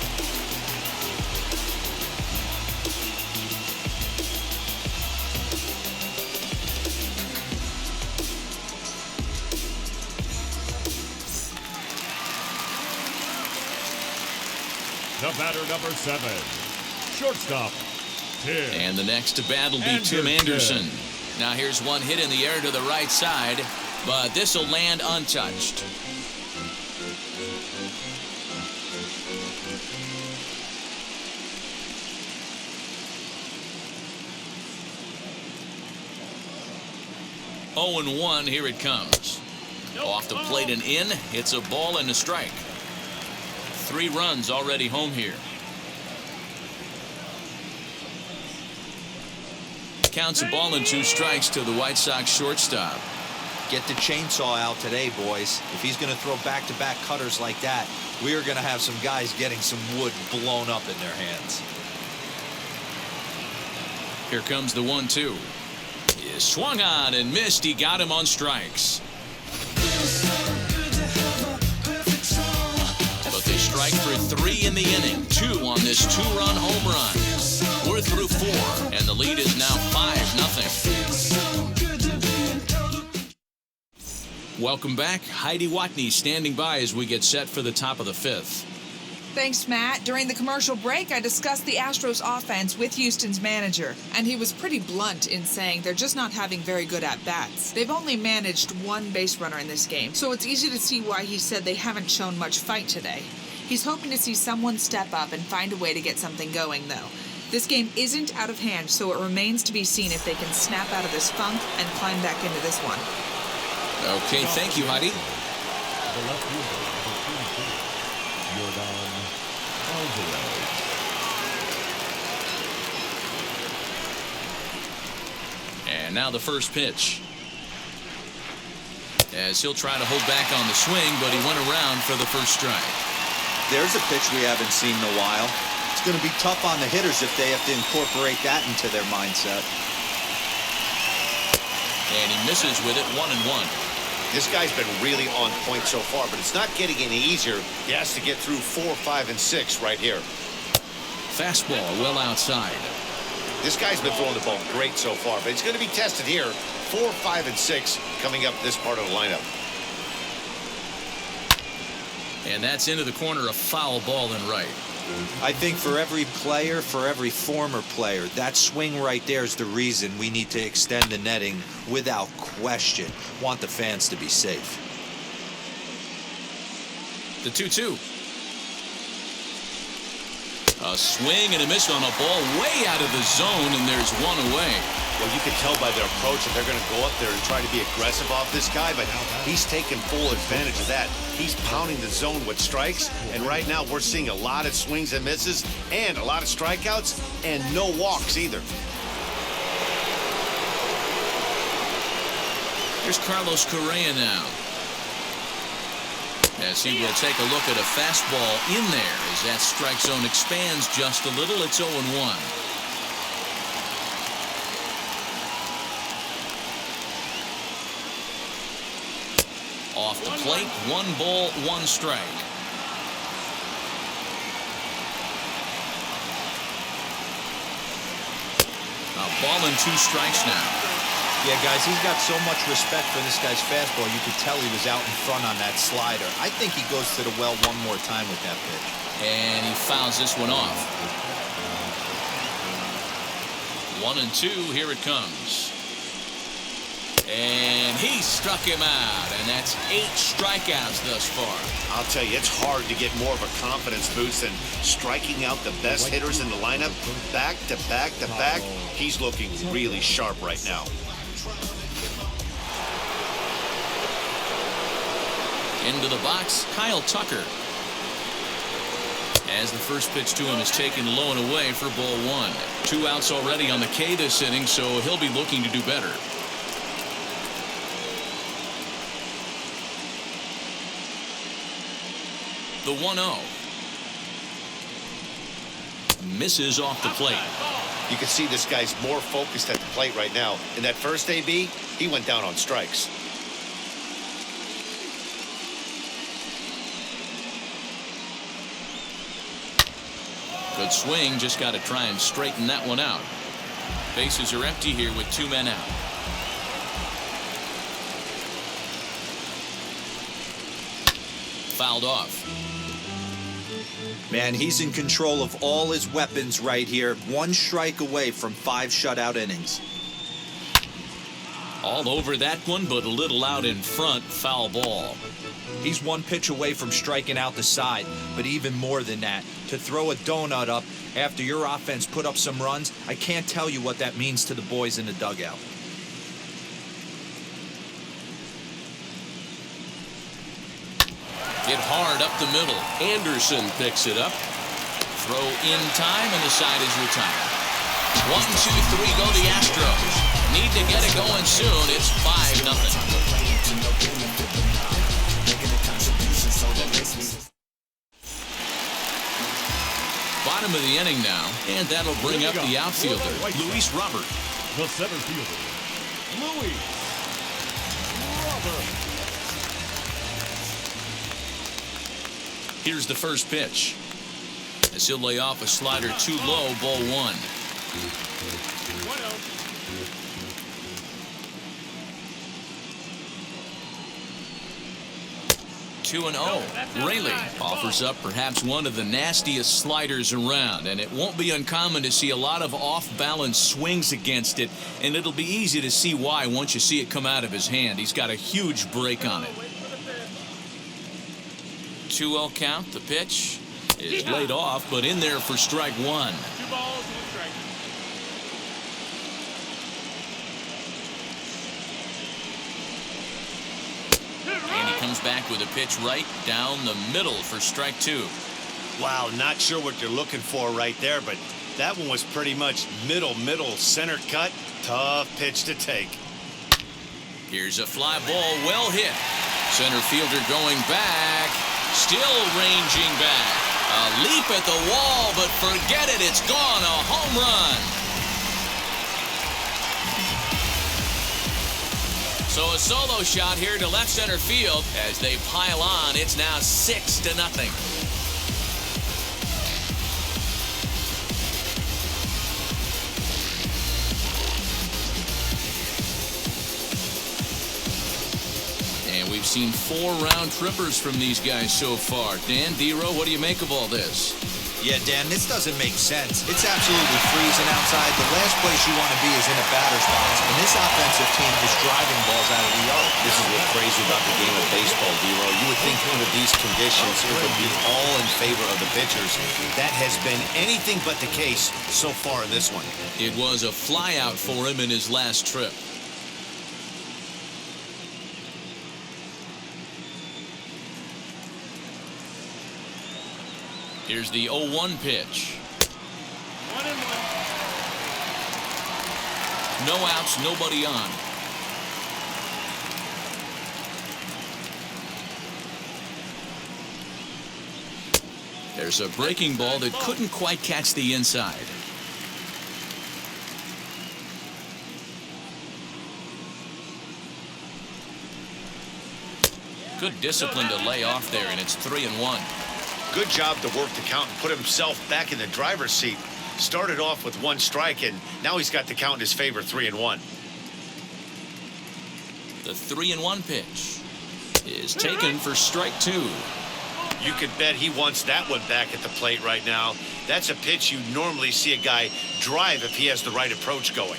The batter, number 7, shortstop, Tim. And the next to bat will be Tim Anderson. Now here's one hit in the air to the right side, but this will land untouched. Oh, and 1, here it comes. Off the plate and in. It's a ball and a strike. 3 runs already home here. Counts a ball and 2 strikes to the White Sox shortstop. Get the chainsaw out today, boys. If he's going to throw back-to-back cutters like that, we are going to have some guys getting some wood blown up in their hands. Here comes the 1-2. He is swung on and missed. He got him on strikes. But they strike for 3 in the inning. 2 on this 2-run home run. We're through 4, and the lead is now 5-0. Welcome back. Heidi Watney standing by as we get set for the top of the 5th. Thanks, Matt. During the commercial break, I discussed the Astros offense with Houston's manager, and he was pretty blunt in saying they're just not having very good at-bats. They've only managed 1 base runner in this game, so it's easy to see why he said they haven't shown much fight today. He's hoping to see someone step up and find a way to get something going, though. This game isn't out of hand, so it remains to be seen if they can snap out of this funk and climb back into this one. Okay, thank you, Heidi. The left fielder, Jordan Alvarez. And now the first pitch. As he'll try to hold back on the swing, but he went around for the first strike. There's a pitch we haven't seen in a while. It's going to be tough on the hitters if they have to incorporate that into their mindset. And he misses with it, 1-1. This guy's been really on point so far, but it's not getting any easier. He has to get through 4, 5, and 6 right here. Fastball well outside. This guy's been throwing the ball great so far, but it's going to be tested here. 4, 5, and 6 coming up this part of the lineup. And that's into the corner, a foul ball and right. I think for every player, for every former player, that swing right there is the reason we need to extend the netting without question. Want the fans to be safe. The 2-2. A swing and a miss on a ball way out of the zone, and there's 1 away. Well, you can tell by their approach that they're going to go up there and try to be aggressive off this guy, but he's taking full advantage of that. He's pounding the zone with strikes, and right now we're seeing a lot of swings and misses and a lot of strikeouts and no walks either. Here's Carlos Correa now, as he will take a look at a fastball in there as that strike zone expands just a little. It's 0-1. Off the plate, 1 ball, 1 strike. A ball and 2 strikes now. Yeah, guys, he's got so much respect for this guy's fastball. You could tell he was out in front on that slider. I think he goes to the well one more time with that pitch. And he fouls this one off. 1-2, here it comes. And he struck him out, and that's 8 strikeouts thus far. I'll tell you, it's hard to get more of a confidence boost than striking out the best hitters in the lineup. Back to back to back, he's looking really sharp right now. Into the box, Kyle Tucker. As the first pitch to him is taken low and away for ball 1. 2 outs already on the K this inning, so he'll be looking to do better. The 1-0. Misses off the plate. You can see this guy's more focused at the plate right now. In that first AB, he went down on strikes. Good swing, just got to try and straighten that one out. Bases are empty here with 2 men out. Fouled off. Man, he's in control of all his weapons right here. 1 strike away from 5 shutout innings. All over that one, but a little out in front. Foul ball. He's 1 pitch away from striking out the side, but even more than that, to throw a donut up after your offense put up some runs, I can't tell you what that means to the boys in the dugout. Hit hard up the middle. Anderson picks it up. Throw in time, and the side is retired. 1, 2, 3 go the Astros. Need to get it going soon. It's 5-0. Bottom of the inning now, and that'll bring up the outfielder, Luis Robert. The center fielder, Luis Robert. Here's the first pitch. As he'll lay off a slider too low, ball 1. 2-0. Rayleigh offers up perhaps one of the nastiest sliders around, and it won't be uncommon to see a lot of off-balance swings against it, and it'll be easy to see why once you see it come out of his hand. He's got a huge break on it. 2-0 count. The pitch is laid off, but in there for strike 1. 2 balls and a strike. And he comes back with a pitch right down the middle for strike 2. Wow, not sure what you're looking for right there, but that one was pretty much middle, center cut. Tough pitch to take. Here's a fly ball, well hit. Center fielder going back, still ranging back. A leap at the wall, but forget it, it's gone, a home run. So a solo shot here to left center field. As they pile on, it's now 6-0. And we've seen 4 round trippers from these guys so far. Dan, Dero, what do you make of all this? Yeah, Dan, this doesn't make sense. It's absolutely freezing outside. The last place you want to be is in a batter's box, and this offensive team is driving balls out of the yard. This is what's crazy about the game of baseball, Dero. You would think under these conditions it would be all in favor of the pitchers. That has been anything but the case so far in this one. It was a flyout for him in his last trip. Here's the 0-1 pitch. 1-1. No outs, nobody on. There's a breaking ball that couldn't quite catch the inside. Good discipline to lay off there, and it's 3-1. Good job to work the count and put himself back in the driver's seat. Started off with 1 strike, and now he's got the count in his favor, 3-1. The 3-1 pitch is taken for strike 2. You could bet he wants that one back at the plate right now. That's a pitch you normally see a guy drive if he has the right approach going.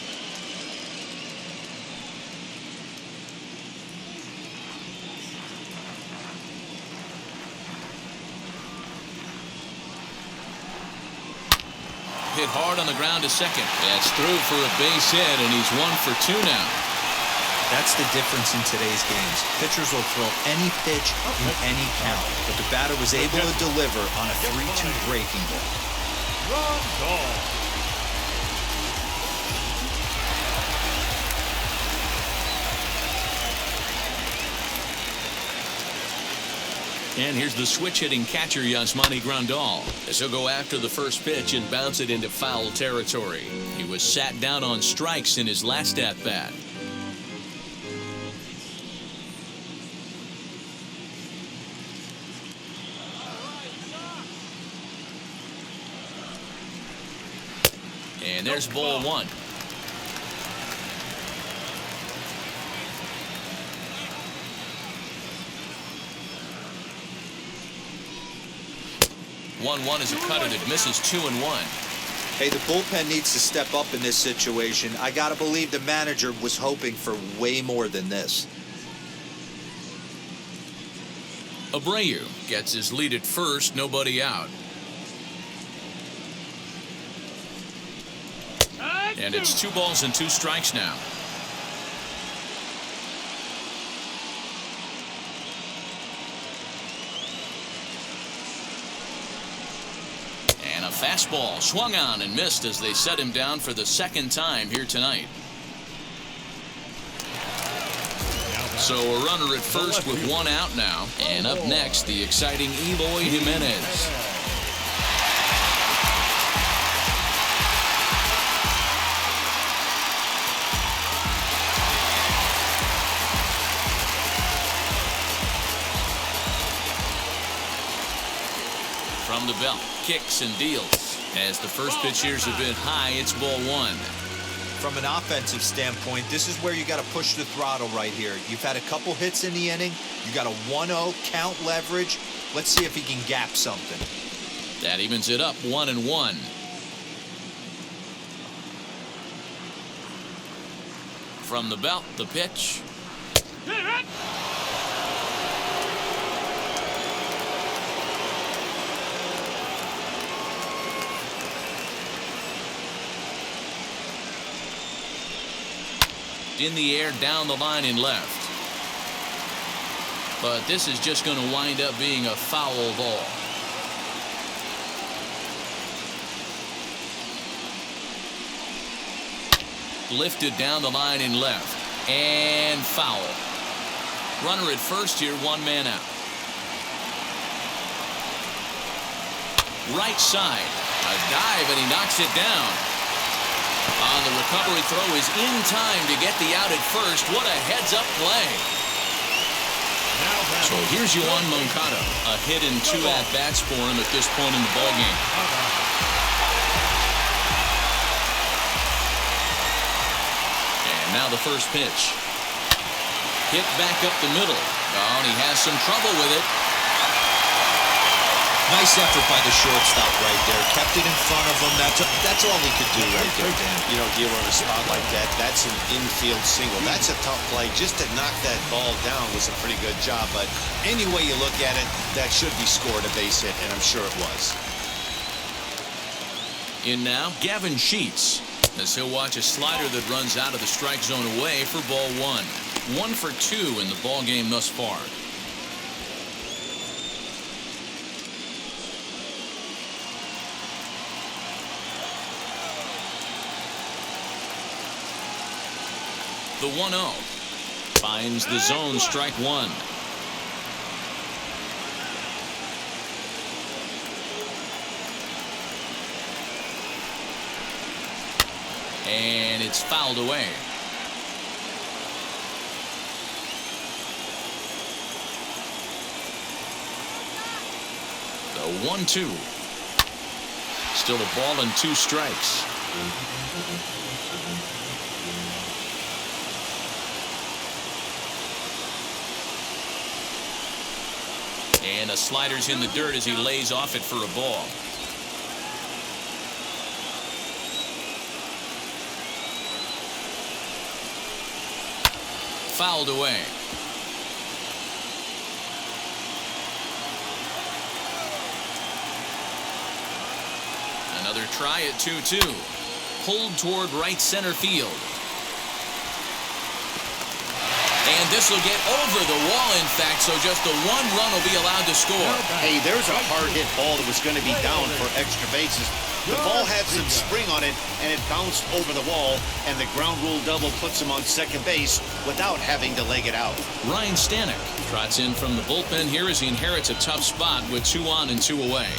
Hit hard on the ground to second. That's through for a base hit, and he's 1 for 2 now. That's the difference in today's games. Pitchers will throw any pitch in any count, but the batter was able to deliver on a 3-2 breaking ball. Run ball. And here's the switch-hitting catcher, Yasmani Grandal, as he'll go after the first pitch and bounce it into foul territory. He was sat down on strikes in his last at-bat. And there's ball 1. One is a cutter that misses 2-1. Hey, the bullpen needs to step up in this situation. I gotta believe the manager was hoping for way more than this. Abreu gets his lead at first, nobody out. And it's 2 balls and 2 strikes now. And a fastball swung on and missed as they set him down for the second time here tonight. So a runner at first with 1 out now. And up next, the exciting Eloy Jimenez. From the belt, kicks and deals. As the first pitch here's a bit high, it's ball 1. From an offensive standpoint, this is where you got to push the throttle right here. You've had a couple hits in the inning. You got a 1-0 count leverage. Let's see if he can gap something. That evens it up 1-1. From the belt, the pitch. In the air, down the line and left. But this is just going to wind up being a foul ball. Lifted down the line and left. And foul. Runner at first here, 1 man out. Right side. A dive and he knocks it down. On the recovery throw is in time to get the out at first. What a heads-up play. So here's Yoan Moncada. A hit and 2 at-bats for him at this point in the ballgame. And now the first pitch. Hit back up the middle. Oh, and he has some trouble with it. Nice effort by the shortstop right there. Kept it in front of him. That's all he could do right there, Dan. You know, dealer in a spot like that, that's an infield single. That's a tough play. Just to knock that ball down was a pretty good job. But any way you look at it, that should be scored a base hit, and I'm sure it was. In now, Gavin Sheets, as he'll watch a slider that runs out of the strike zone away for ball 1. 1 for 2 in the ball game thus far. The 1-0 finds the zone, strike 1. And it's fouled away. 1-2. Still a ball and 2 strikes. And a slider's in the dirt as he lays off it for a ball. Fouled away. Another try at 2-2. Pulled toward right center field. And this will get over the wall, in fact, so just the 1 run will be allowed to score. Hey, there's a hard hit ball that was going to be down for extra bases. The ball had some spring on it, and it bounced over the wall, and the ground rule double puts him on second base without having to leg it out. Ryan Stanek trots in from the bullpen here as he inherits a tough spot with 2 on and 2 away.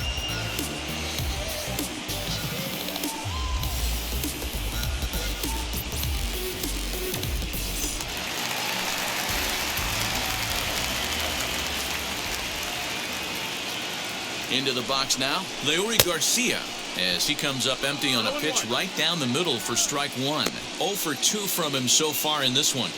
Into the box now, Leury Garcia, as he comes up empty on a pitch right down the middle for strike 1. 0 for 2 from him so far in this one.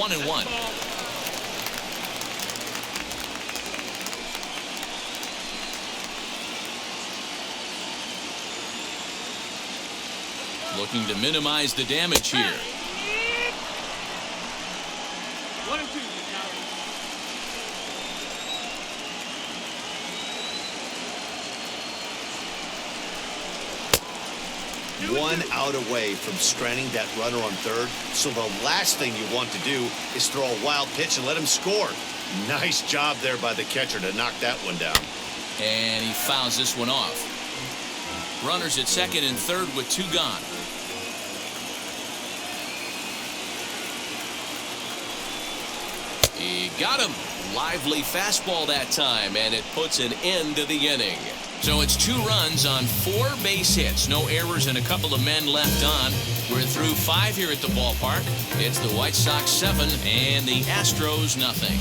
One and one. Looking to minimize the damage here. 1 and 2. One out away from stranding that runner on third, so the last thing you want to do is throw a wild pitch and let him score. Nice job there by the catcher to knock that one down. And he fouls this one off. Runners at second and third with 2 gone. He got him. Lively fastball that time, and it puts an end to the inning. So it's 2 runs on 4 base hits. No errors and a couple of men left on. We're through 5 here at the ballpark. It's the White Sox 7 and the Astros nothing.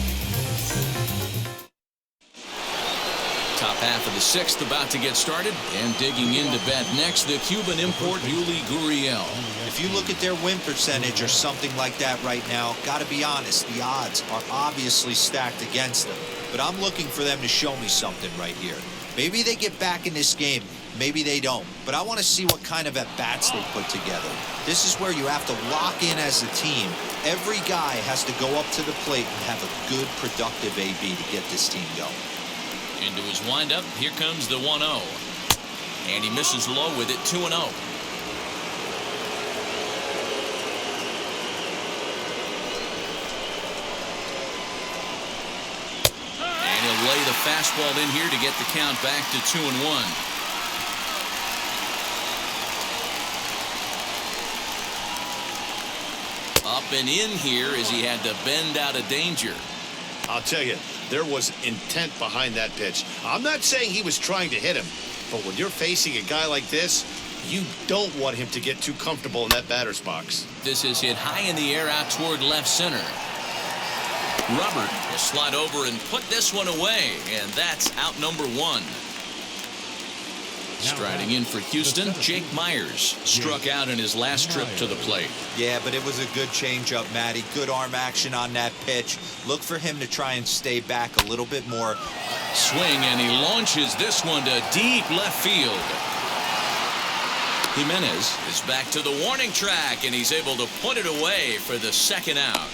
Top half of the 6th about to get started, and digging into bat next, the Cuban import Yuli Gurriel. If you look at their win percentage or something like that right now, got to be honest, the odds are obviously stacked against them. But I'm looking for them to show me something right here. Maybe they get back in this game, maybe they don't. But I want to see what kind of at-bats they put together. This is where you have to lock in as a team. Every guy has to go up to the plate and have a good, productive AB to get this team going. Into his windup, here comes the 1-0. And he misses low with it, 2-0. And he'll lay the fastball in here to get the count back to 2-1. Up and in here as he had to bend out of danger. I'll tell you, there was intent behind that pitch. I'm not saying he was trying to hit him, but when you're facing a guy like this, you don't want him to get too comfortable in that batter's box. This is hit high in the air out toward left center. Robert will slide over and put this one away, and that's out number 1. Striding in for Houston, Jake Myers struck out in his last trip to the plate. Yeah, but it was a good changeup, Matty. Good arm action on that pitch. Look for him to try and stay back a little bit more. Swing, and he launches this one to deep left field. Jimenez is back to the warning track, and he's able to put it away for the 2nd out.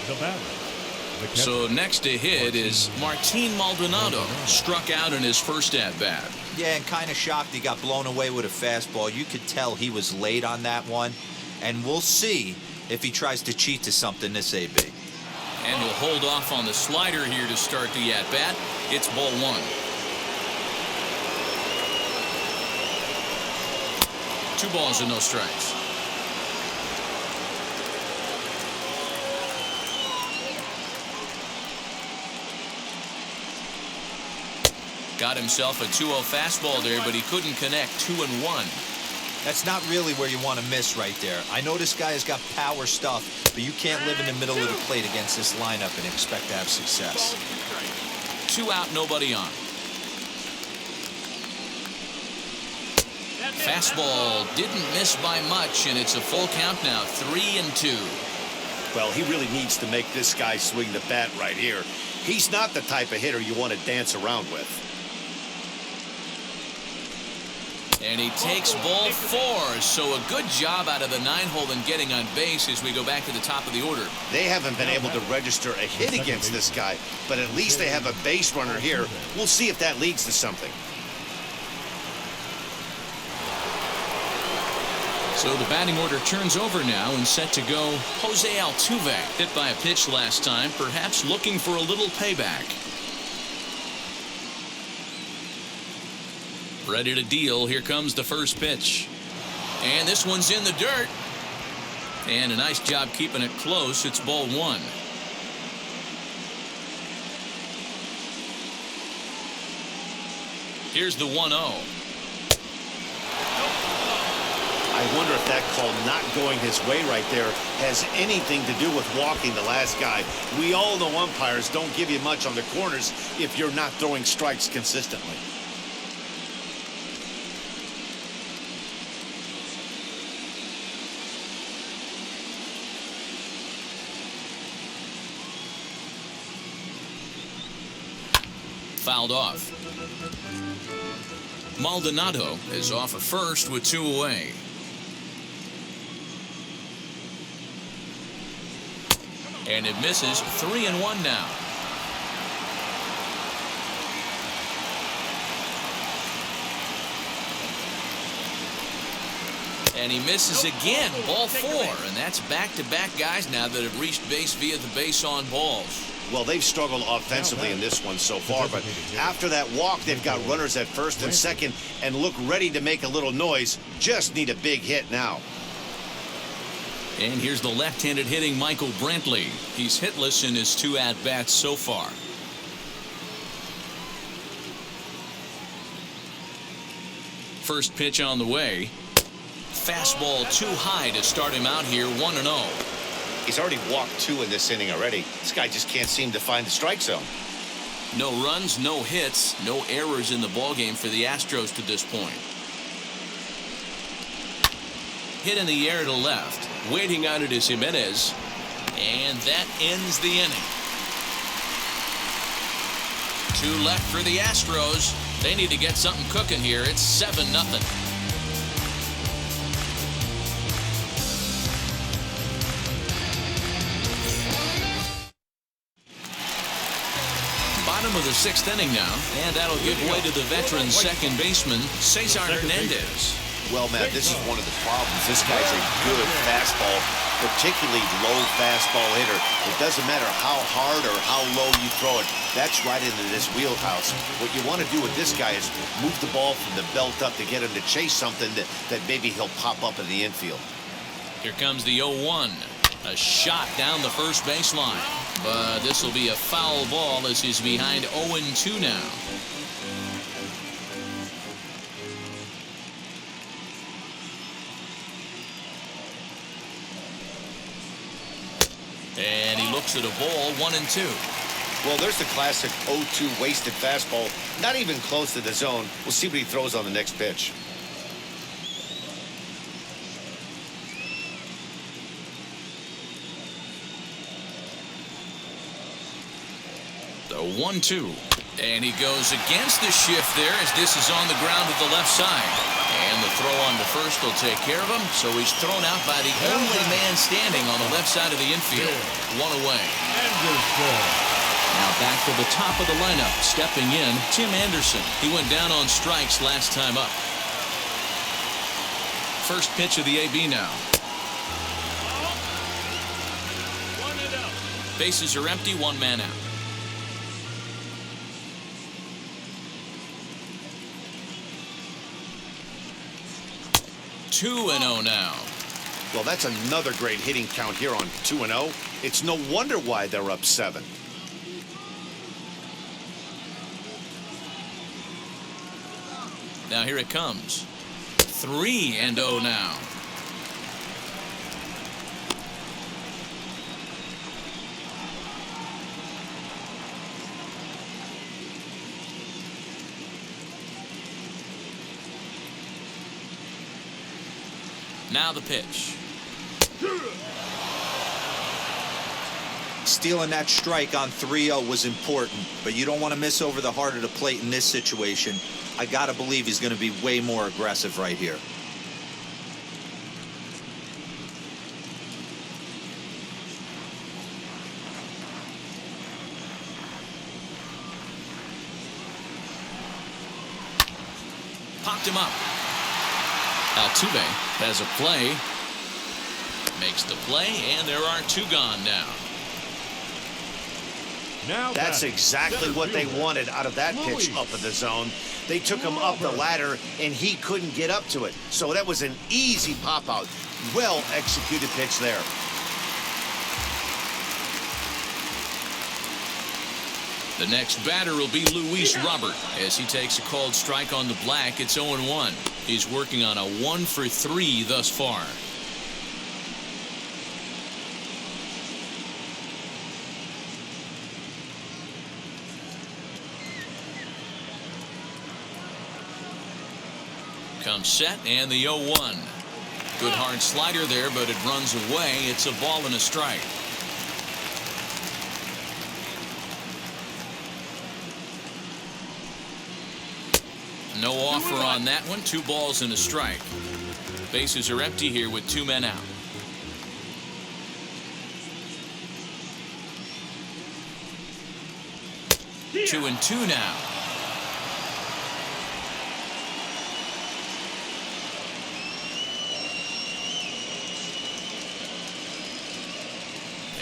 The batter. So next to hit is Martin Maldonado, struck out in his first at-bat. Yeah, and kind of shocked he got blown away with a fastball. You could tell he was late on that one, and we'll see if he tries to cheat to something this AB. And he'll hold off on the slider here to start the at-bat. It's ball 1. 2 balls and no strikes. Got himself a 2-0 fastball there, but he couldn't connect. 2-1. That's not really where you want to miss right there. I know this guy has got power stuff, but you can't live in the middle of the plate against this lineup and expect to have success. 2 out, nobody on. Fastball didn't miss by much, and it's a full count now. 3-2. Well, he really needs to make this guy swing the bat right here. He's not the type of hitter you want to dance around with. And he takes ball 4, so a good job out of the 9-hole in getting on base as we go back to the top of the order. They haven't been able to register a hit against this guy, but at least they have a base runner here. We'll see if that leads to something. So the batting order turns over now and set to go Jose Altuve. Hit by a pitch last time, perhaps looking for a little payback. Ready to deal. Here comes the first pitch. And this one's in the dirt. And a nice job keeping it close. It's ball 1. Here's the 1-0. I wonder if that call not going his way right there has anything to do with walking the last guy. We all know umpires don't give you much on the corners if you're not throwing strikes consistently. Fouled off. Maldonado is off at first with 2 away. And it misses. 3-1 now. And he misses again. Ball 4. And that's back-to-back guys now that have reached base via the base on balls. Well, they've struggled offensively in this one so far, but after that walk, they've got runners at first and second and look ready to make a little noise. Just need a big hit now. And here's the left-handed hitting Michael Brantley. He's hitless in his 2 at-bats so far. First pitch on the way. Fastball too high to start him out here. 1-0. He's already walked 2 in this inning already. This guy just can't seem to find the strike zone. No runs, no hits, no errors in the ballgame for the Astros to this point. Hit in the air to left. Waiting on it is Jimenez. And that ends the inning. 2 left for the Astros. They need to get something cooking here. It's 7-0. Bottom of the 6th inning now, and that'll give way to the veteran second baseman, Cesar Hernandez. Well, Matt, this is one of the problems. This guy's a good fastball, particularly low fastball hitter. It doesn't matter how hard or how low you throw it. That's right into this wheelhouse. What you want to do with this guy is move the ball from the belt up to get him to chase something that maybe he'll pop up in the infield. Here comes the 0-1. A shot down the first baseline. But this will be a foul ball as he's behind 0-2 now. And he looks at a ball. 1-2. Well, there's the classic 0-2 wasted fastball. Not even close to the zone. We'll see what he throws on the next pitch. The 1-2. And he goes against the shift there as this is on the ground at the left side. And the throw on to first will take care of him. So he's thrown out by the only man standing on the left side of the infield. 1 away. Now back to the top of the lineup. Stepping in, Tim Anderson. He went down on strikes last time up. First pitch of the AB now. Bases are empty. 1 man out. 2-0 now. Well, that's another great hitting count here on 2-0. It's no wonder why they're up 7. Now here it comes. 3-0 now. Now the pitch. Stealing that strike on 3-0 was important, but you don't want to miss over the heart of the plate in this situation. I got to believe he's going to be way more aggressive right here. Popped him up. Altuve has a play. Makes the play, and there are 2 gone now. That's exactly what they wanted out of that pitch up in the zone. They took him up the ladder, and he couldn't get up to it. So that was an easy pop-out. Well-executed pitch there. The next batter will be Luis Robert as he takes a called strike on the black. It's 0-1. He's working on a 1-for-3 thus far. Comes set and the 0-1. Good hard slider there, but it runs away. It's a ball and a strike. No offer on that one. 2 balls and a strike. Bases are empty here with 2 men out. Yeah. 2-2 now.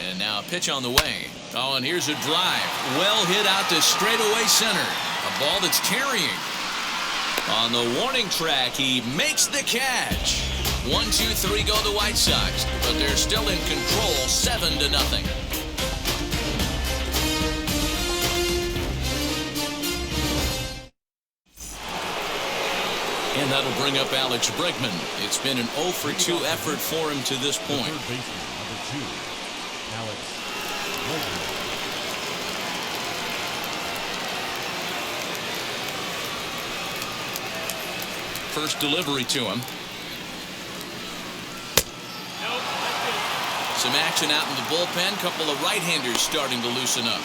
And now a pitch on the way. Oh, and here's a drive. Well hit out to straightaway center. A ball that's carrying. On the warning track, he makes the catch. 1-2-3 go the White Sox, but they're still in control, 7-0. And that'll bring up Alex Bregman. It's been an 0-for-2 effort for him to this point. Third baseman, number 2, Alex Bregman. First delivery to him. Some action out in the bullpen. Couple of right-handers starting to loosen up.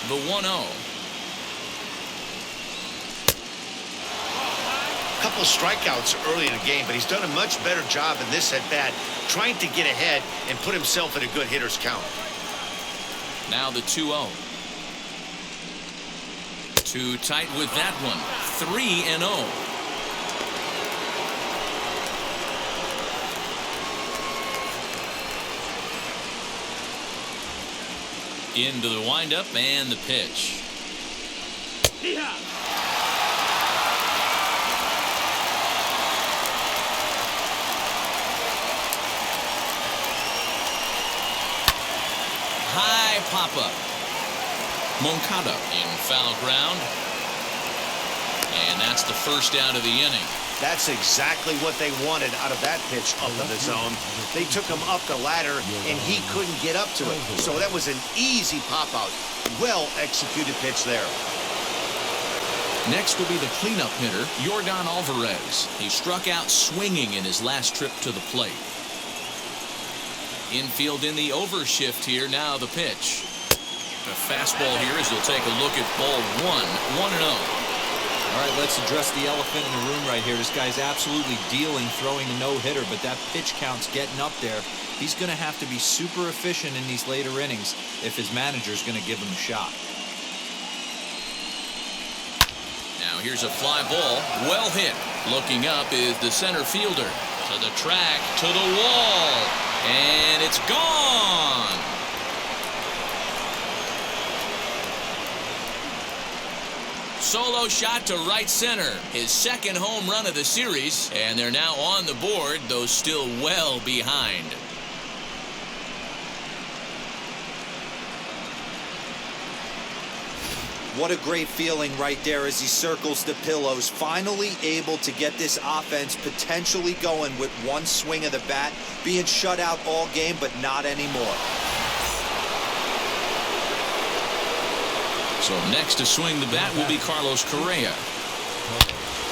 The 1-0. Couple strikeouts early in the game, but he's done a much better job in this at-bat, trying to get ahead and put himself in a good hitter's count. Now the 2-0. Too tight with that one. 3-0. Into the windup and the pitch. High pop-up. Moncada in foul ground. And that's the first out of the inning. That's exactly what they wanted out of that pitch up in the zone. They took him up the ladder, and he couldn't get up to it. So that was an easy pop-out. Well-executed pitch there. Next will be the cleanup hitter, Yordan Alvarez. He struck out swinging in his last trip to the plate. Infield in the overshift here. Now the pitch. A fastball here as you'll take a look at ball 1. 1-0. All right, let's address the elephant in the room right here. This guy's absolutely dealing throwing a no-hitter, but that pitch count's getting up there. He's going to have to be super efficient in these later innings if his manager's going to give him a shot. Now here's a fly ball. Well hit. Looking up is the center fielder. To the track, to the wall. And it's gone. Solo shot to right center. His second home run of the series. And they're now on the board, though still well behind. What a great feeling right there as he circles the pillows. Finally able to get this offense potentially going with one swing of the bat. Being shut out all game, but not anymore. So next to swing the bat will be Carlos Correa.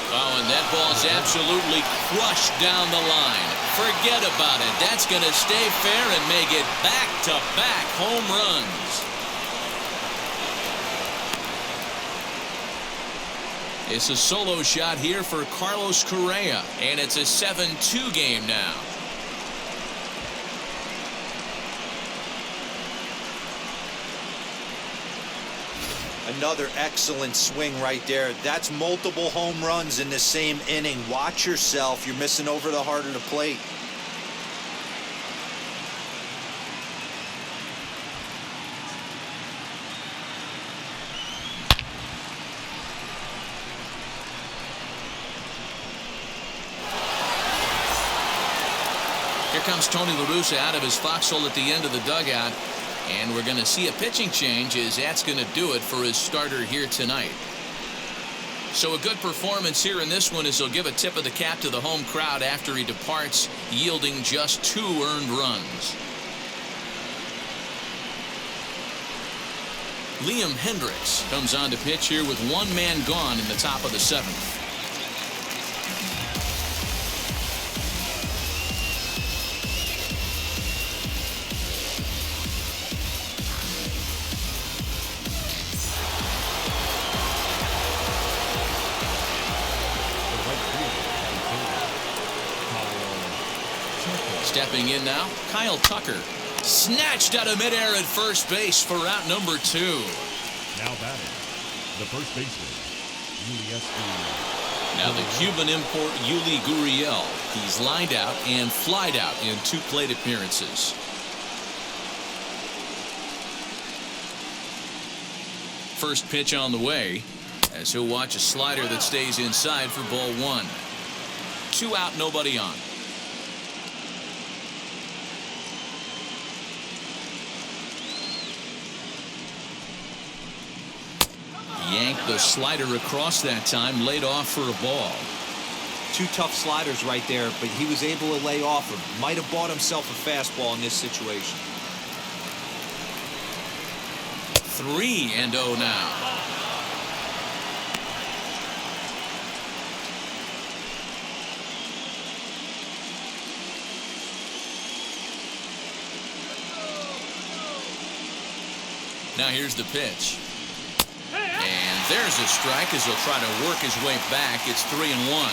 Oh, and that ball's absolutely crushed down the line. Forget about it. That's going to stay fair and make it back-to-back home runs. It's a solo shot here for Carlos Correa, and it's a 7-2 game now. Another excellent swing right there. That's multiple home runs in the same inning. Watch yourself. You're missing over the heart of the plate. Here comes Tony La Russa out of his foxhole at the end of the dugout. And we're going to see a pitching change as that's going to do it for his starter here tonight. So a good performance here in this one as he'll give a tip of the cap to the home crowd after he departs, yielding just 2 earned runs. Liam Hendricks comes on to pitch here with 1 man gone in the top of the 7th. Stepping in now, Kyle Tucker. Snatched out of midair at first base for out number 2. Now batting, the first baseman, Now the Cuban import Yuli Gurriel. He's lined out and flied out in 2 plate appearances. First pitch on the way as he'll watch a slider that stays inside for ball 1. 2 out, nobody on. Yanked the slider across that time, laid off for a ball. 2 tough sliders right there, but he was able to lay off him. Might have bought himself a fastball in this situation. 3-0 now. Now here's the pitch. And there's a strike as he'll try to work his way back. It's 3-1.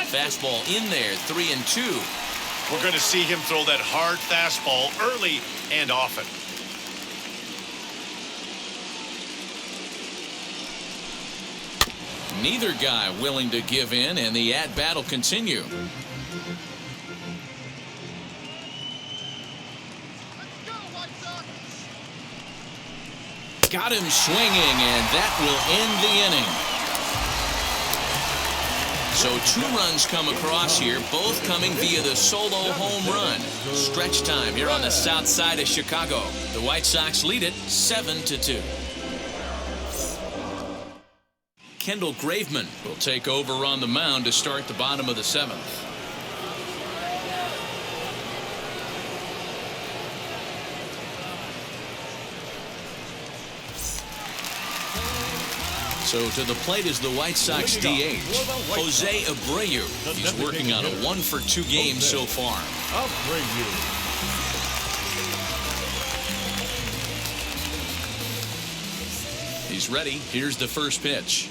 Fastball in there, 3-2. We're going to see him throw that hard fastball early and often. Neither guy willing to give in, and the at-bat will continue. Got him swinging, and that will end the inning. So 2 runs come across here, both coming via the solo home run. Stretch time here on the south side of Chicago. The White Sox lead it 7-2. Kendall Graveman will take over on the mound to start the bottom of the 7th. So to the plate is the White Sox DH, Jose Abreu. He's working on a 1-for-2 game so far. He's ready. Here's the first pitch.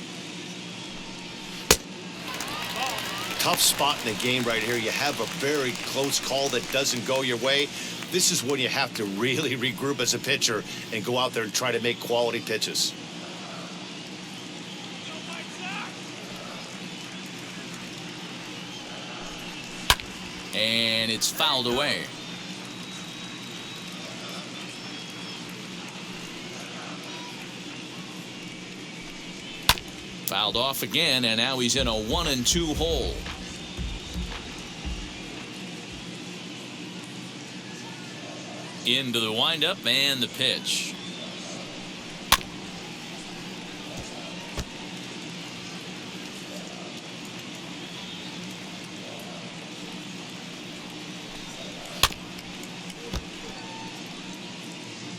Tough spot in the game right here. You have a very close call that doesn't go your way. This is when you have to really regroup as a pitcher and go out there and try to make quality pitches. And it's fouled away. Fouled off again, and now he's in a 1-2 hole. Into the windup and the pitch.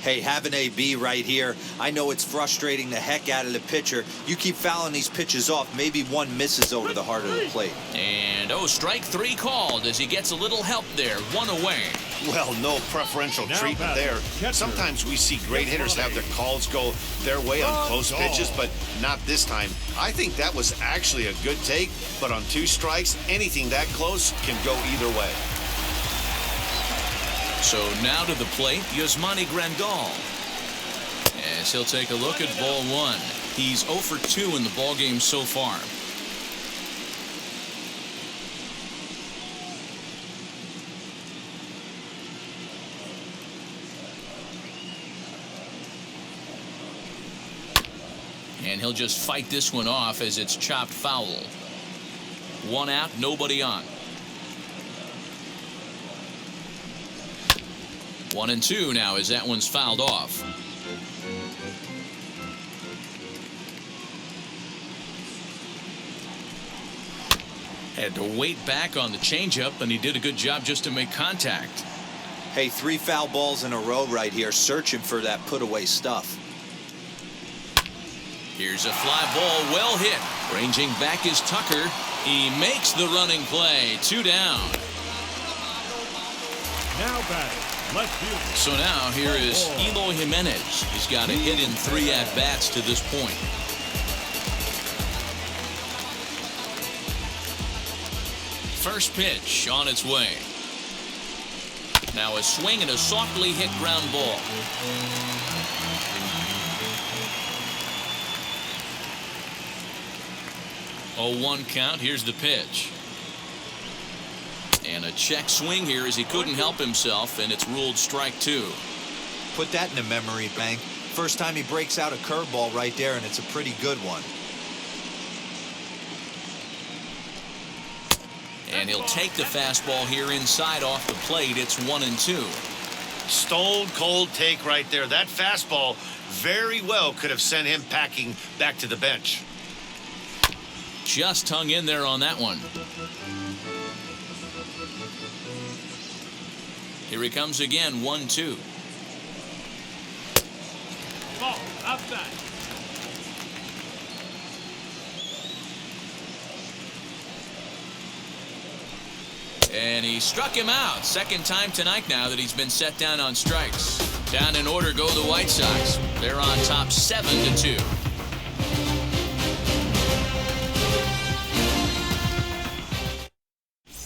Hey, have an AB right here. I know it's frustrating the heck out of the pitcher. You keep fouling these pitches off, maybe one misses over the heart of the plate. And strike 3 called as he gets a little help there. 1 away. Well, no preferential treatment there. Sometimes we see great hitters have their calls go their way on close pitches, but not this time. I think that was actually a good take, but on 2 strikes, anything that close can go either way. So now to the plate, Yasmani Grandal. As he'll take a look at ball 1. He's 0 for 2 in the ballgame so far. And he'll just fight this one off as it's chopped foul. 1 out, nobody on. 1-2 now as that one's fouled off. Had to wait back on the changeup, and he did a good job just to make contact. Hey, 3 foul balls in a row right here, searching for that put-away stuff. Here's a fly ball, well hit. Ranging back is Tucker. He makes the running play. 2 down. Now batting. So now here is Eloy Jimenez. He's got a hit in 3 at-bats to this point. First pitch on its way. Now a swing and a softly hit ground ball. Oh, 1 count. Here's the pitch. And a check swing here as he couldn't help himself, and it's ruled strike 2. Put that in the memory bank. First time he breaks out a curveball right there, and it's a pretty good one. And he'll take the fastball here inside off the plate. It's 1-2. Stone cold take right there. That fastball very well could have sent him packing back to the bench. Just hung in there on that one. Here he comes again, 1-2. Ball outside. And he struck him out. Second time tonight now that he's been set down on strikes. Down in order go the White Sox. They're on top 7-2.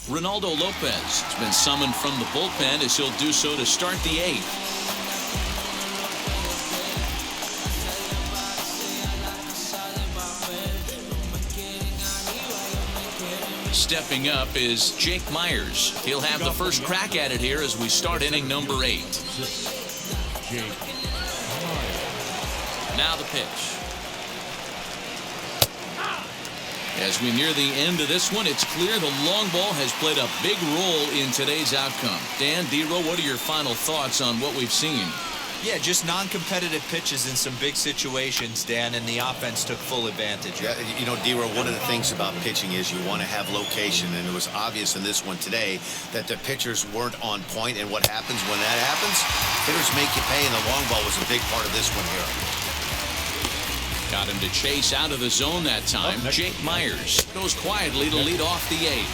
Ronaldo Lopez has been summoned from the bullpen as he'll do so to start the 8th. Stepping up is Jake Myers. He'll have the first crack at it here as we start inning number 8. Now the pitch. As we near the end of this one, it's clear the long ball has played a big role in today's outcome. Dan, D-Row, what are your final thoughts on what we've seen? Yeah, just non-competitive pitches in some big situations, Dan, and the offense took full advantage. Yeah, you know, D-Row, one of the things about pitching is you want to have location, and it was obvious in this one today that the pitchers weren't on point, and what happens when that happens? Hitters make you pay, and the long ball was a big part of this one here. Got him to chase out of the zone that time. Jake Myers goes quietly to lead off the 8th.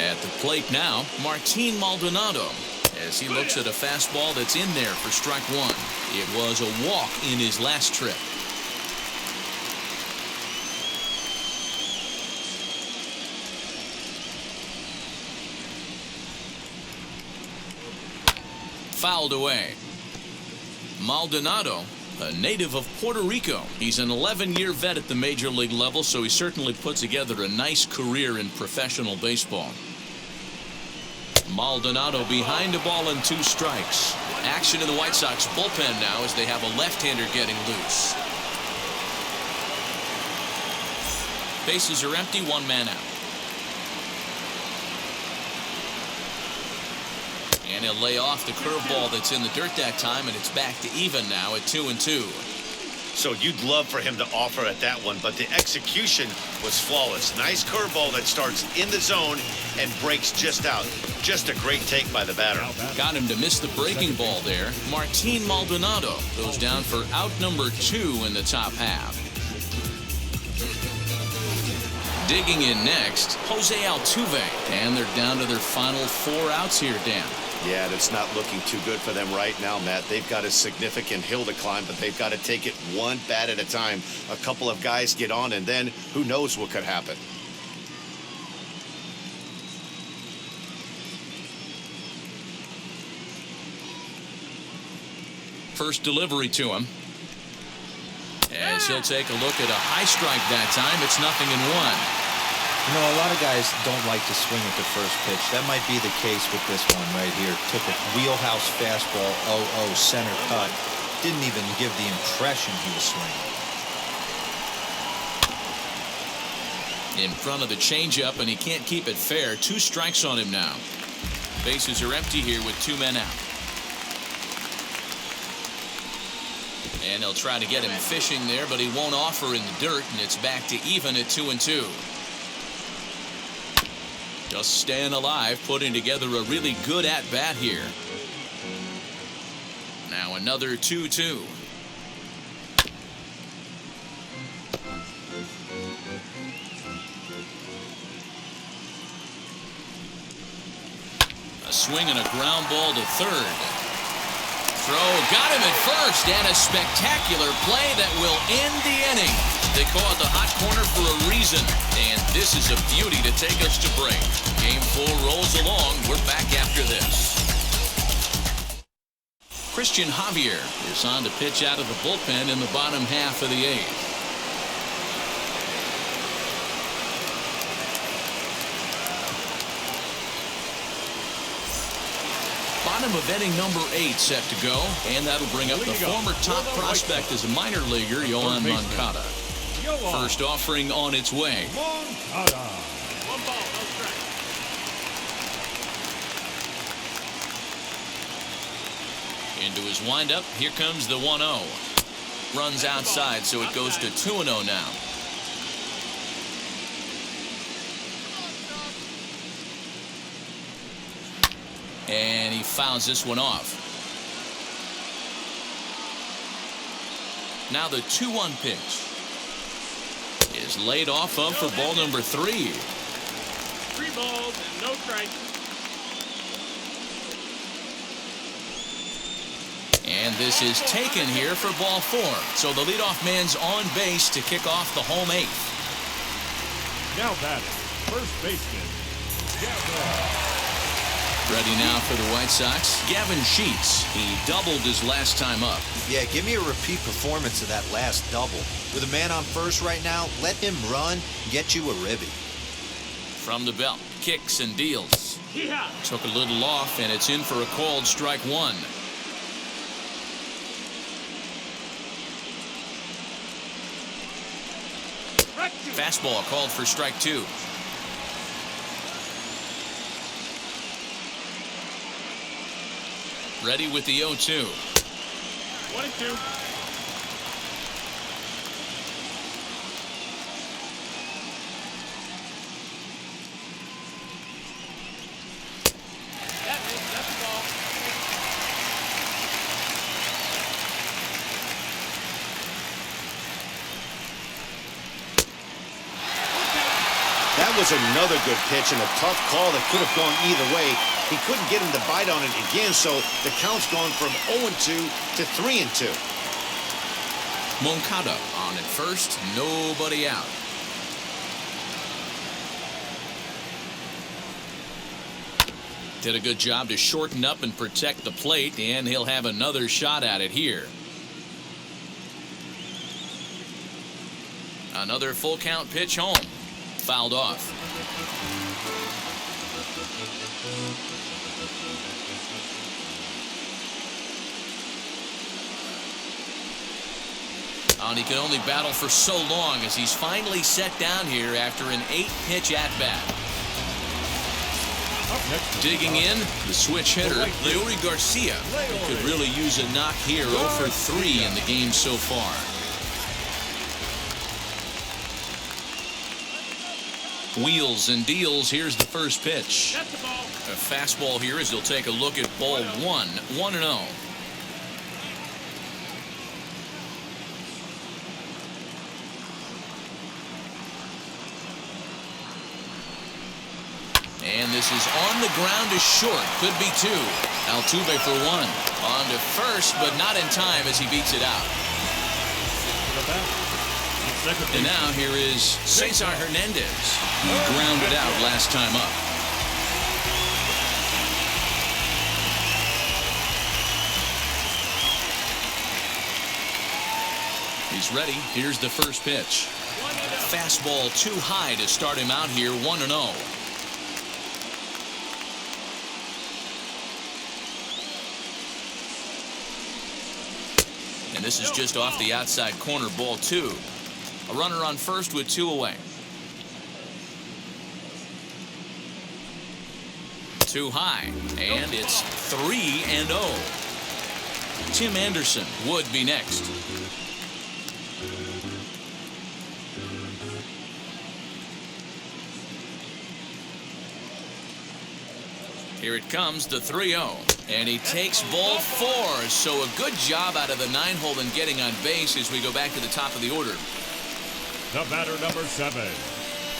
At the plate now, Martin Maldonado, as he looks at a fastball that's in there for strike 1. It was a walk in his last trip. Fouled away. Maldonado, a native of Puerto Rico. He's an 11-year vet at the major league level, so he certainly put together a nice career in professional baseball. Maldonado behind the ball and 2 strikes. Action in the White Sox bullpen now as they have a left-hander getting loose. Bases are empty, 1 man out. And he'll lay off the curveball that's in the dirt that time, and it's back to even now at 2-2. So you'd love for him to offer at that one, but the execution was flawless. Nice curveball that starts in the zone and breaks just out. Just a great take by the batter. Got him to miss the breaking ball there. Martin Maldonado goes down for out number 2 in the top half. Digging in next, Jose Altuve. And they're down to their final 4 outs here, Dan. Yeah, that's not looking too good for them right now, Matt. They've got a significant hill to climb, but they've got to take it one bat at a time. A couple of guys get on, and then who knows what could happen. First delivery to him. As he'll take a look at a high strike that time. It's 0-1. You know, a lot of guys don't like to swing at the first pitch. That might be the case with this one right here. Took a wheelhouse fastball, 0-0 center cut. Didn't even give the impression he was swinging. In front of the changeup, and he can't keep it fair. 2 strikes on him now. Bases are empty here with 2 men out. And he'll try to get him fishing there, but he won't offer in the dirt, and it's back to even at 2-2. Just staying alive, putting together a really good at-bat here. Now another 2-2. A swing and a ground ball to third. Throw, got him at first, and a spectacular play that will end the inning. They call it the hot corner for a reason, and this is a beauty to take us to break. Game 4 rolls along. We're back after this. Christian Javier is on to pitch out of the bullpen in the bottom half of the 8th. Bottom of inning number 8 set to go, and that'll bring up the former top prospect as a minor leaguer, Yohan Moncada. First offering on its way. Moncada. 1 ball, no strike. Into his windup, here comes the 1-0. Runs outside, so it goes to 2-0 now. And he fouls this one off. Now the 2-1 pitch is laid off of for ball number 3. 3 balls and no strikes. And this is taken here for ball 4. So the leadoff man's on base to kick off the home 8th. Now batting, first baseman, Gavin. Ready now for the White Sox, Gavin Sheets. He doubled his last time up. Yeah, give me a repeat performance of that last double. With a man on first right now, let him run, get you a ribby. From the belt, kicks and deals. Took a little off, and it's in for a called strike 1. Fastball called for strike 2. Ready with the 0-2. 1-2. That's the ball. That was another good pitch and a tough call that could have gone either way. He couldn't get him to bite on it again, so the count's gone from 0-2 to 3-2. Moncada on at first, nobody out. Did a good job to shorten up and protect the plate, and he'll have another shot at it here. Another full count pitch home. Fouled off. And he can only battle for so long as he's finally set down here after an 8-pitch at-bat. Digging in, the switch hitter, Garcia. He could really use a knock here. 0 for 3 in the game so far. Wheels and deals. Here's the first pitch. A fastball here as he'll take a look at ball 1. 1-0. And this is on the ground to short. Could be 2. Altuve for 1. On to first, but not in time as he beats it out. And now here is Cesar Hernandez. He grounded out last time up. He's ready. Here's the first pitch. Fastball too high to start him out here. 1-0. And this is just off the outside corner, ball 2. A runner on first with 2 away. Too high, and it's 3-0. Tim Anderson would be next. Here it comes, the 3-0. And he takes ball 4. So a good job out of the 9-hole in getting on base as we go back to the top of the order. The batter, number 7,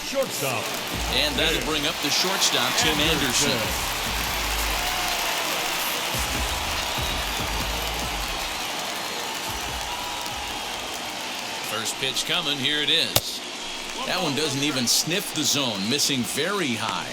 shortstop. And that'll bring up the shortstop, Tim Anderson. First pitch coming. Here it is. That one doesn't even sniff the zone, missing very high.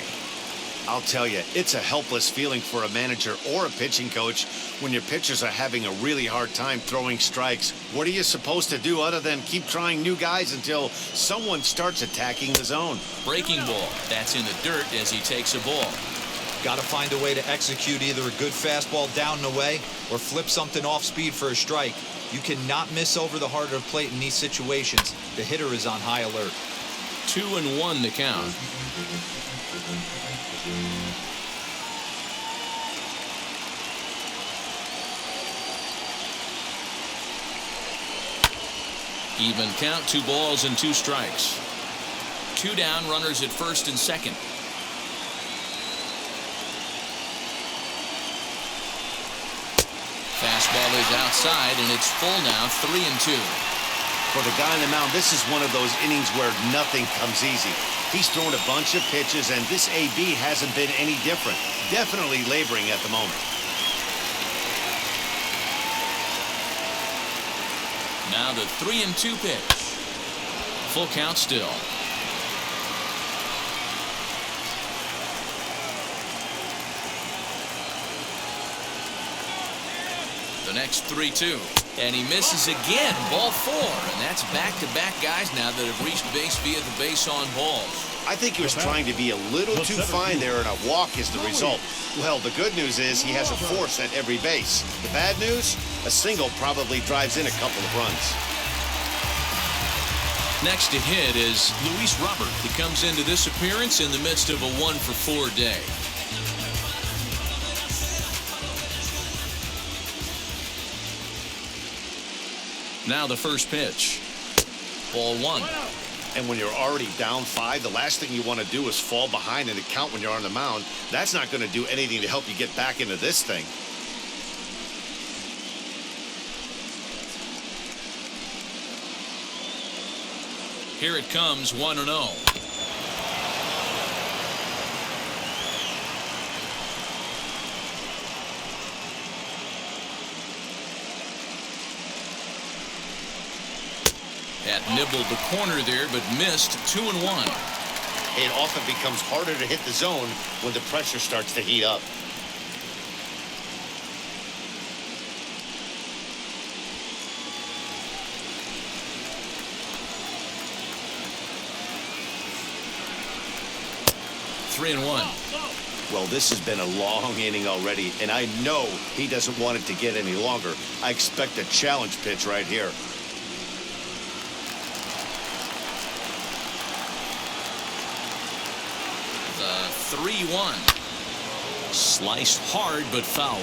I'll tell you, it's a helpless feeling for a manager or a pitching coach when your pitchers are having a really hard time throwing strikes. What are you supposed to do other than keep trying new guys until someone starts attacking the zone? Breaking ball. That's in the dirt as he takes a ball. Got to find a way to execute either a good fastball down and away or flip something off speed for a strike. You cannot miss over the heart of the plate in these situations. The hitter is on high alert. 2-1 the count. Even count, 2 balls and 2 strikes. 2 down, runners at first and second. Fastball is outside and it's full now. 3-2. For the guy on the mound, this is one of those innings where nothing comes easy. He's thrown a bunch of pitches, and this AB hasn't been any different. Definitely laboring at the moment. Now the 3-2 pitch. Full count still. The next 3-2. And he misses again. Ball 4. And that's back-to-back guys now that have reached base via the base on balls. I think he was trying to be a little too fine there, and a walk is the result. Well, the good news is he has a force at every base. The bad news? A single probably drives in a couple of runs. Next to hit is Luis Robert. He comes into this appearance in the midst of a 1-for-4 day. Now the first pitch. Ball 1. And when you're already down 5, the last thing you want to do is fall behind in the count when you're on the mound. That's not going to do anything to help you get back into this thing. Here it comes, 1-0. That nibbled the corner there, but missed. 2-1. It often becomes harder to hit the zone when the pressure starts to heat up. Three and 1. Well, this has been a long inning already, and I know he doesn't want it to get any longer. I expect a challenge pitch right here. The 3-1. Sliced hard but foul.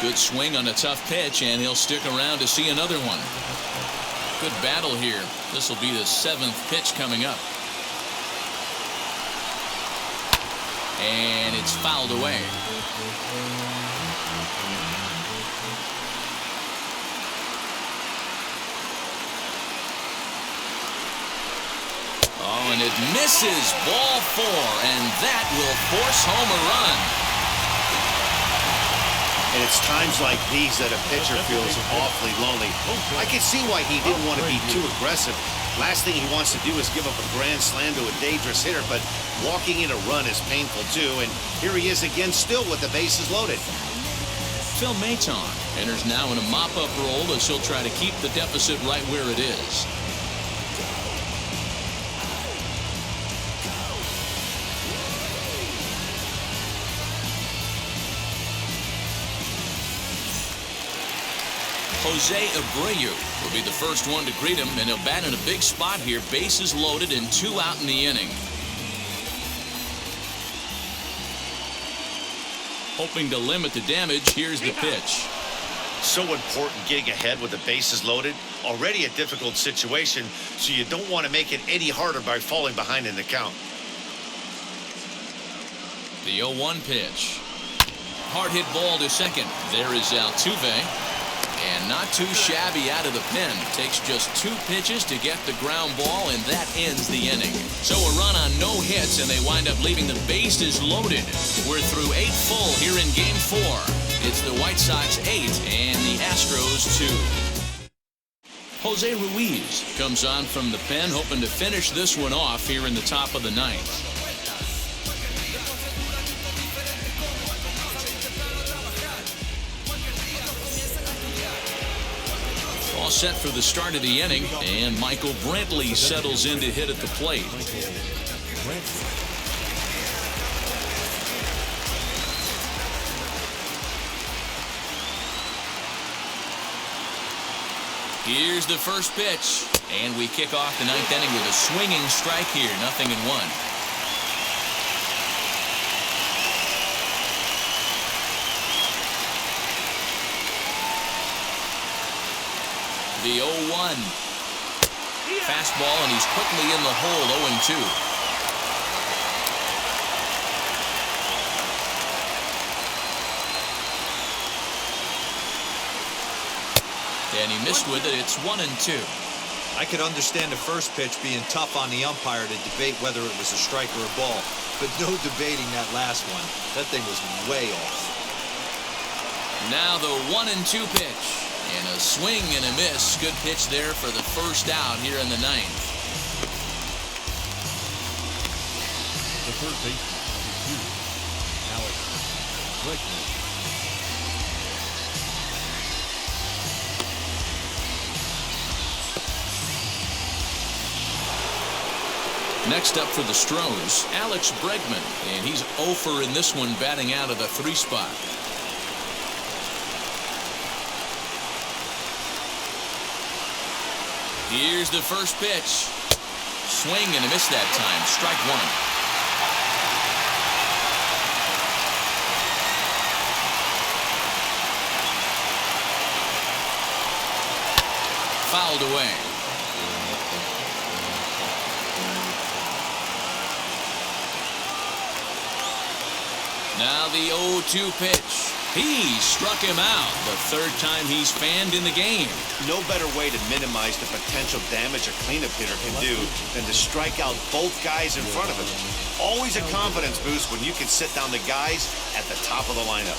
Good swing on a tough pitch, and he'll stick around to see another one. Good battle here. This will be the 7th pitch coming up. And it's fouled away. Oh, and it misses. Ball 4, and that will force home a run. And it's times like these that a pitcher feels awfully lonely. I can see why he didn't want to be too aggressive. Last thing he wants to do is give up a grand slam to a dangerous hitter, but walking in a run is painful too. And here he is again, still with the bases loaded. Phil Maton enters now in a mop-up role as he'll try to keep the deficit right where it is. Jose Abreu will be the first one to greet him, and he'll bat in a big spot here. Bases loaded and 2 out in the inning. Hoping to limit the damage, here's the pitch. So important getting ahead with the bases loaded. Already a difficult situation, so you don't want to make it any harder by falling behind in the count. The 0-1 pitch. Hard hit ball to second. There is Altuve. And not too shabby out of the pen. Takes just 2 pitches to get the ground ball, and that ends the inning. So a run on no hits, and they wind up leaving the bases loaded. We're through 8 full here in Game 4. It's the White Sox 8 and the Astros 2. Jose Ruiz comes on from the pen, hoping to finish this one off here in the top of the 9th. All set for the start of the inning, and Michael Brantley settles in to hit at the plate. Here's the first pitch, and we kick off the 9th inning with a swinging strike here, 0-1. The 0-1. Fastball, and he's quickly in the hole, 0-2. And he missed with it. It's 1-2. I could understand the first pitch being tough on the umpire to debate whether it was a strike or a ball, but no debating that last one. That thing was way off. Now the 1-2 pitch. And a swing and a miss. Good pitch there for the first out here in the 9th. The third baseman, Alex Bregman. Next up for the Astros, Alex Bregman, and he's 0 for in this one, batting out of the 3 spot. Here's the first pitch. Swing and a miss that time. Strike 1. Fouled away. Now the 0-2 pitch. He struck him out, the 3rd time he's fanned in the game. No better way to minimize the potential damage a cleanup hitter can do than to strike out both guys in front of him. Always a confidence boost when you can sit down the guys at the top of the lineup.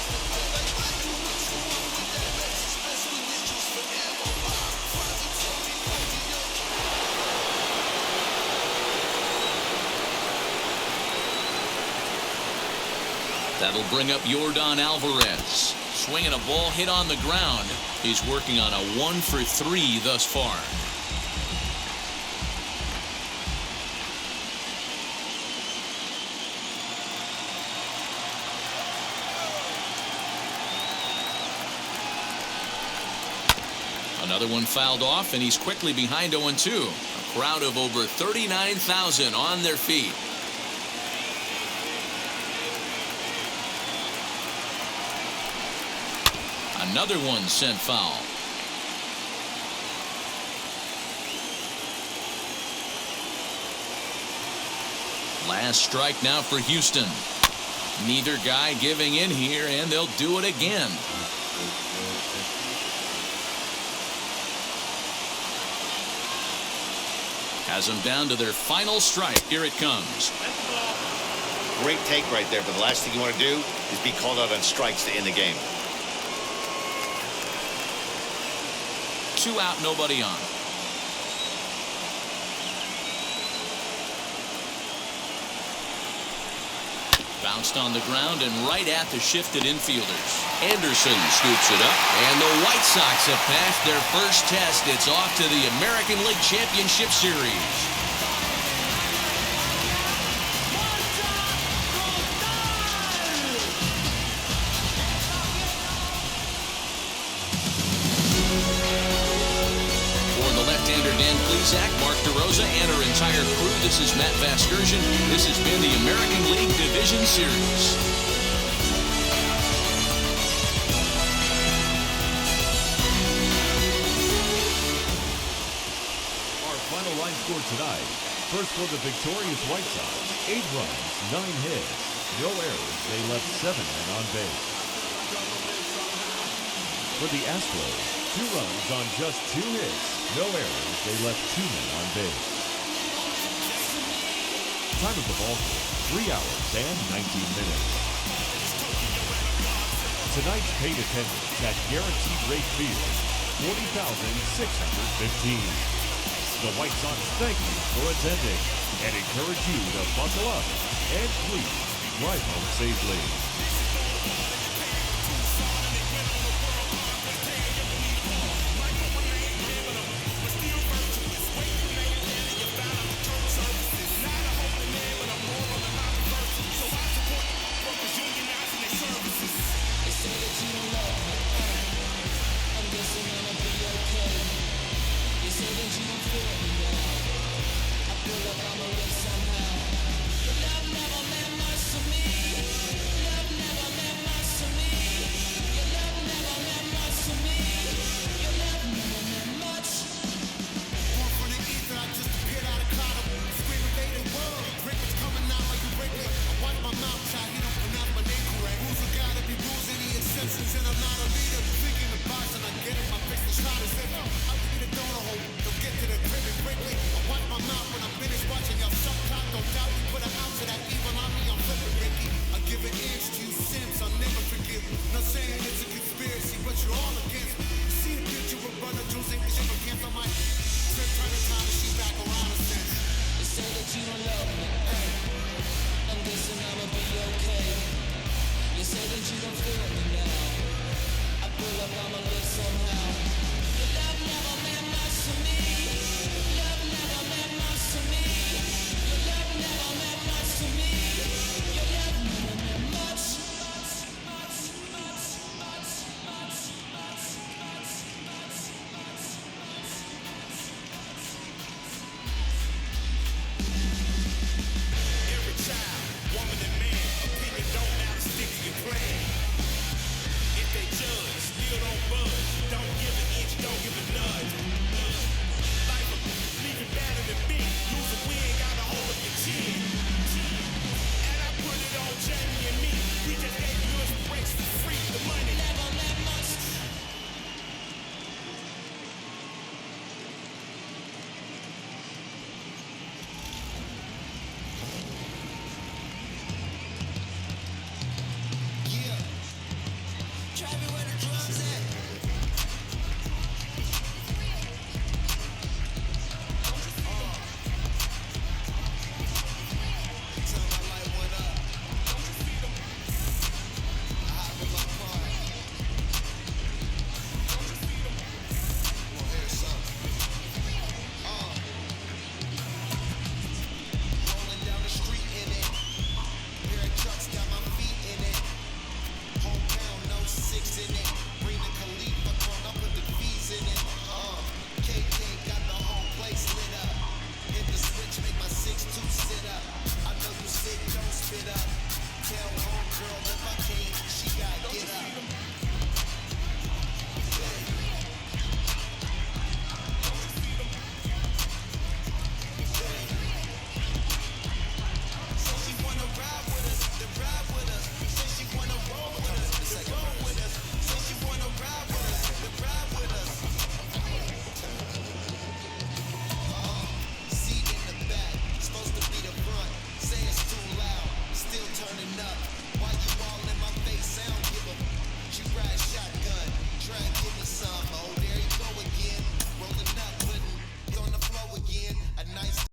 That'll bring up Yordan Alvarez. Swinging a ball hit on the ground. He's working on a 1 for 3 thus far. Another one fouled off, and he's quickly behind 0-2. A crowd of over 39,000 on their feet. Another one sent foul. Last strike now for Houston. Neither guy giving in here, and they'll do it again. Has them down to their final strike. Here it comes. Great take right there, but the last thing you want to do is be called out on strikes to end the game. 2 out, nobody on. Bounced on the ground and right at the shifted infielders. Anderson scoops it up, and the White Sox have passed their first test. It's off to the American League Championship Series. Zach, Mark DeRosa, and our entire crew. This is Matt Vasgersian. This has been the American League Division Series. Our final line score tonight. First for the victorious White Sox, 8 runs, 9 hits, no errors. They left 7 men on base. For the Astros, 2 runs on just 2 hits. No errors. They left 2 men on base. Time of the ball game, 3 hours and 19 minutes. Tonight's paid attendance at Guaranteed Rate Field, 40,615. The White Sox thank you for attending and encourage you to buckle up and please drive home safely.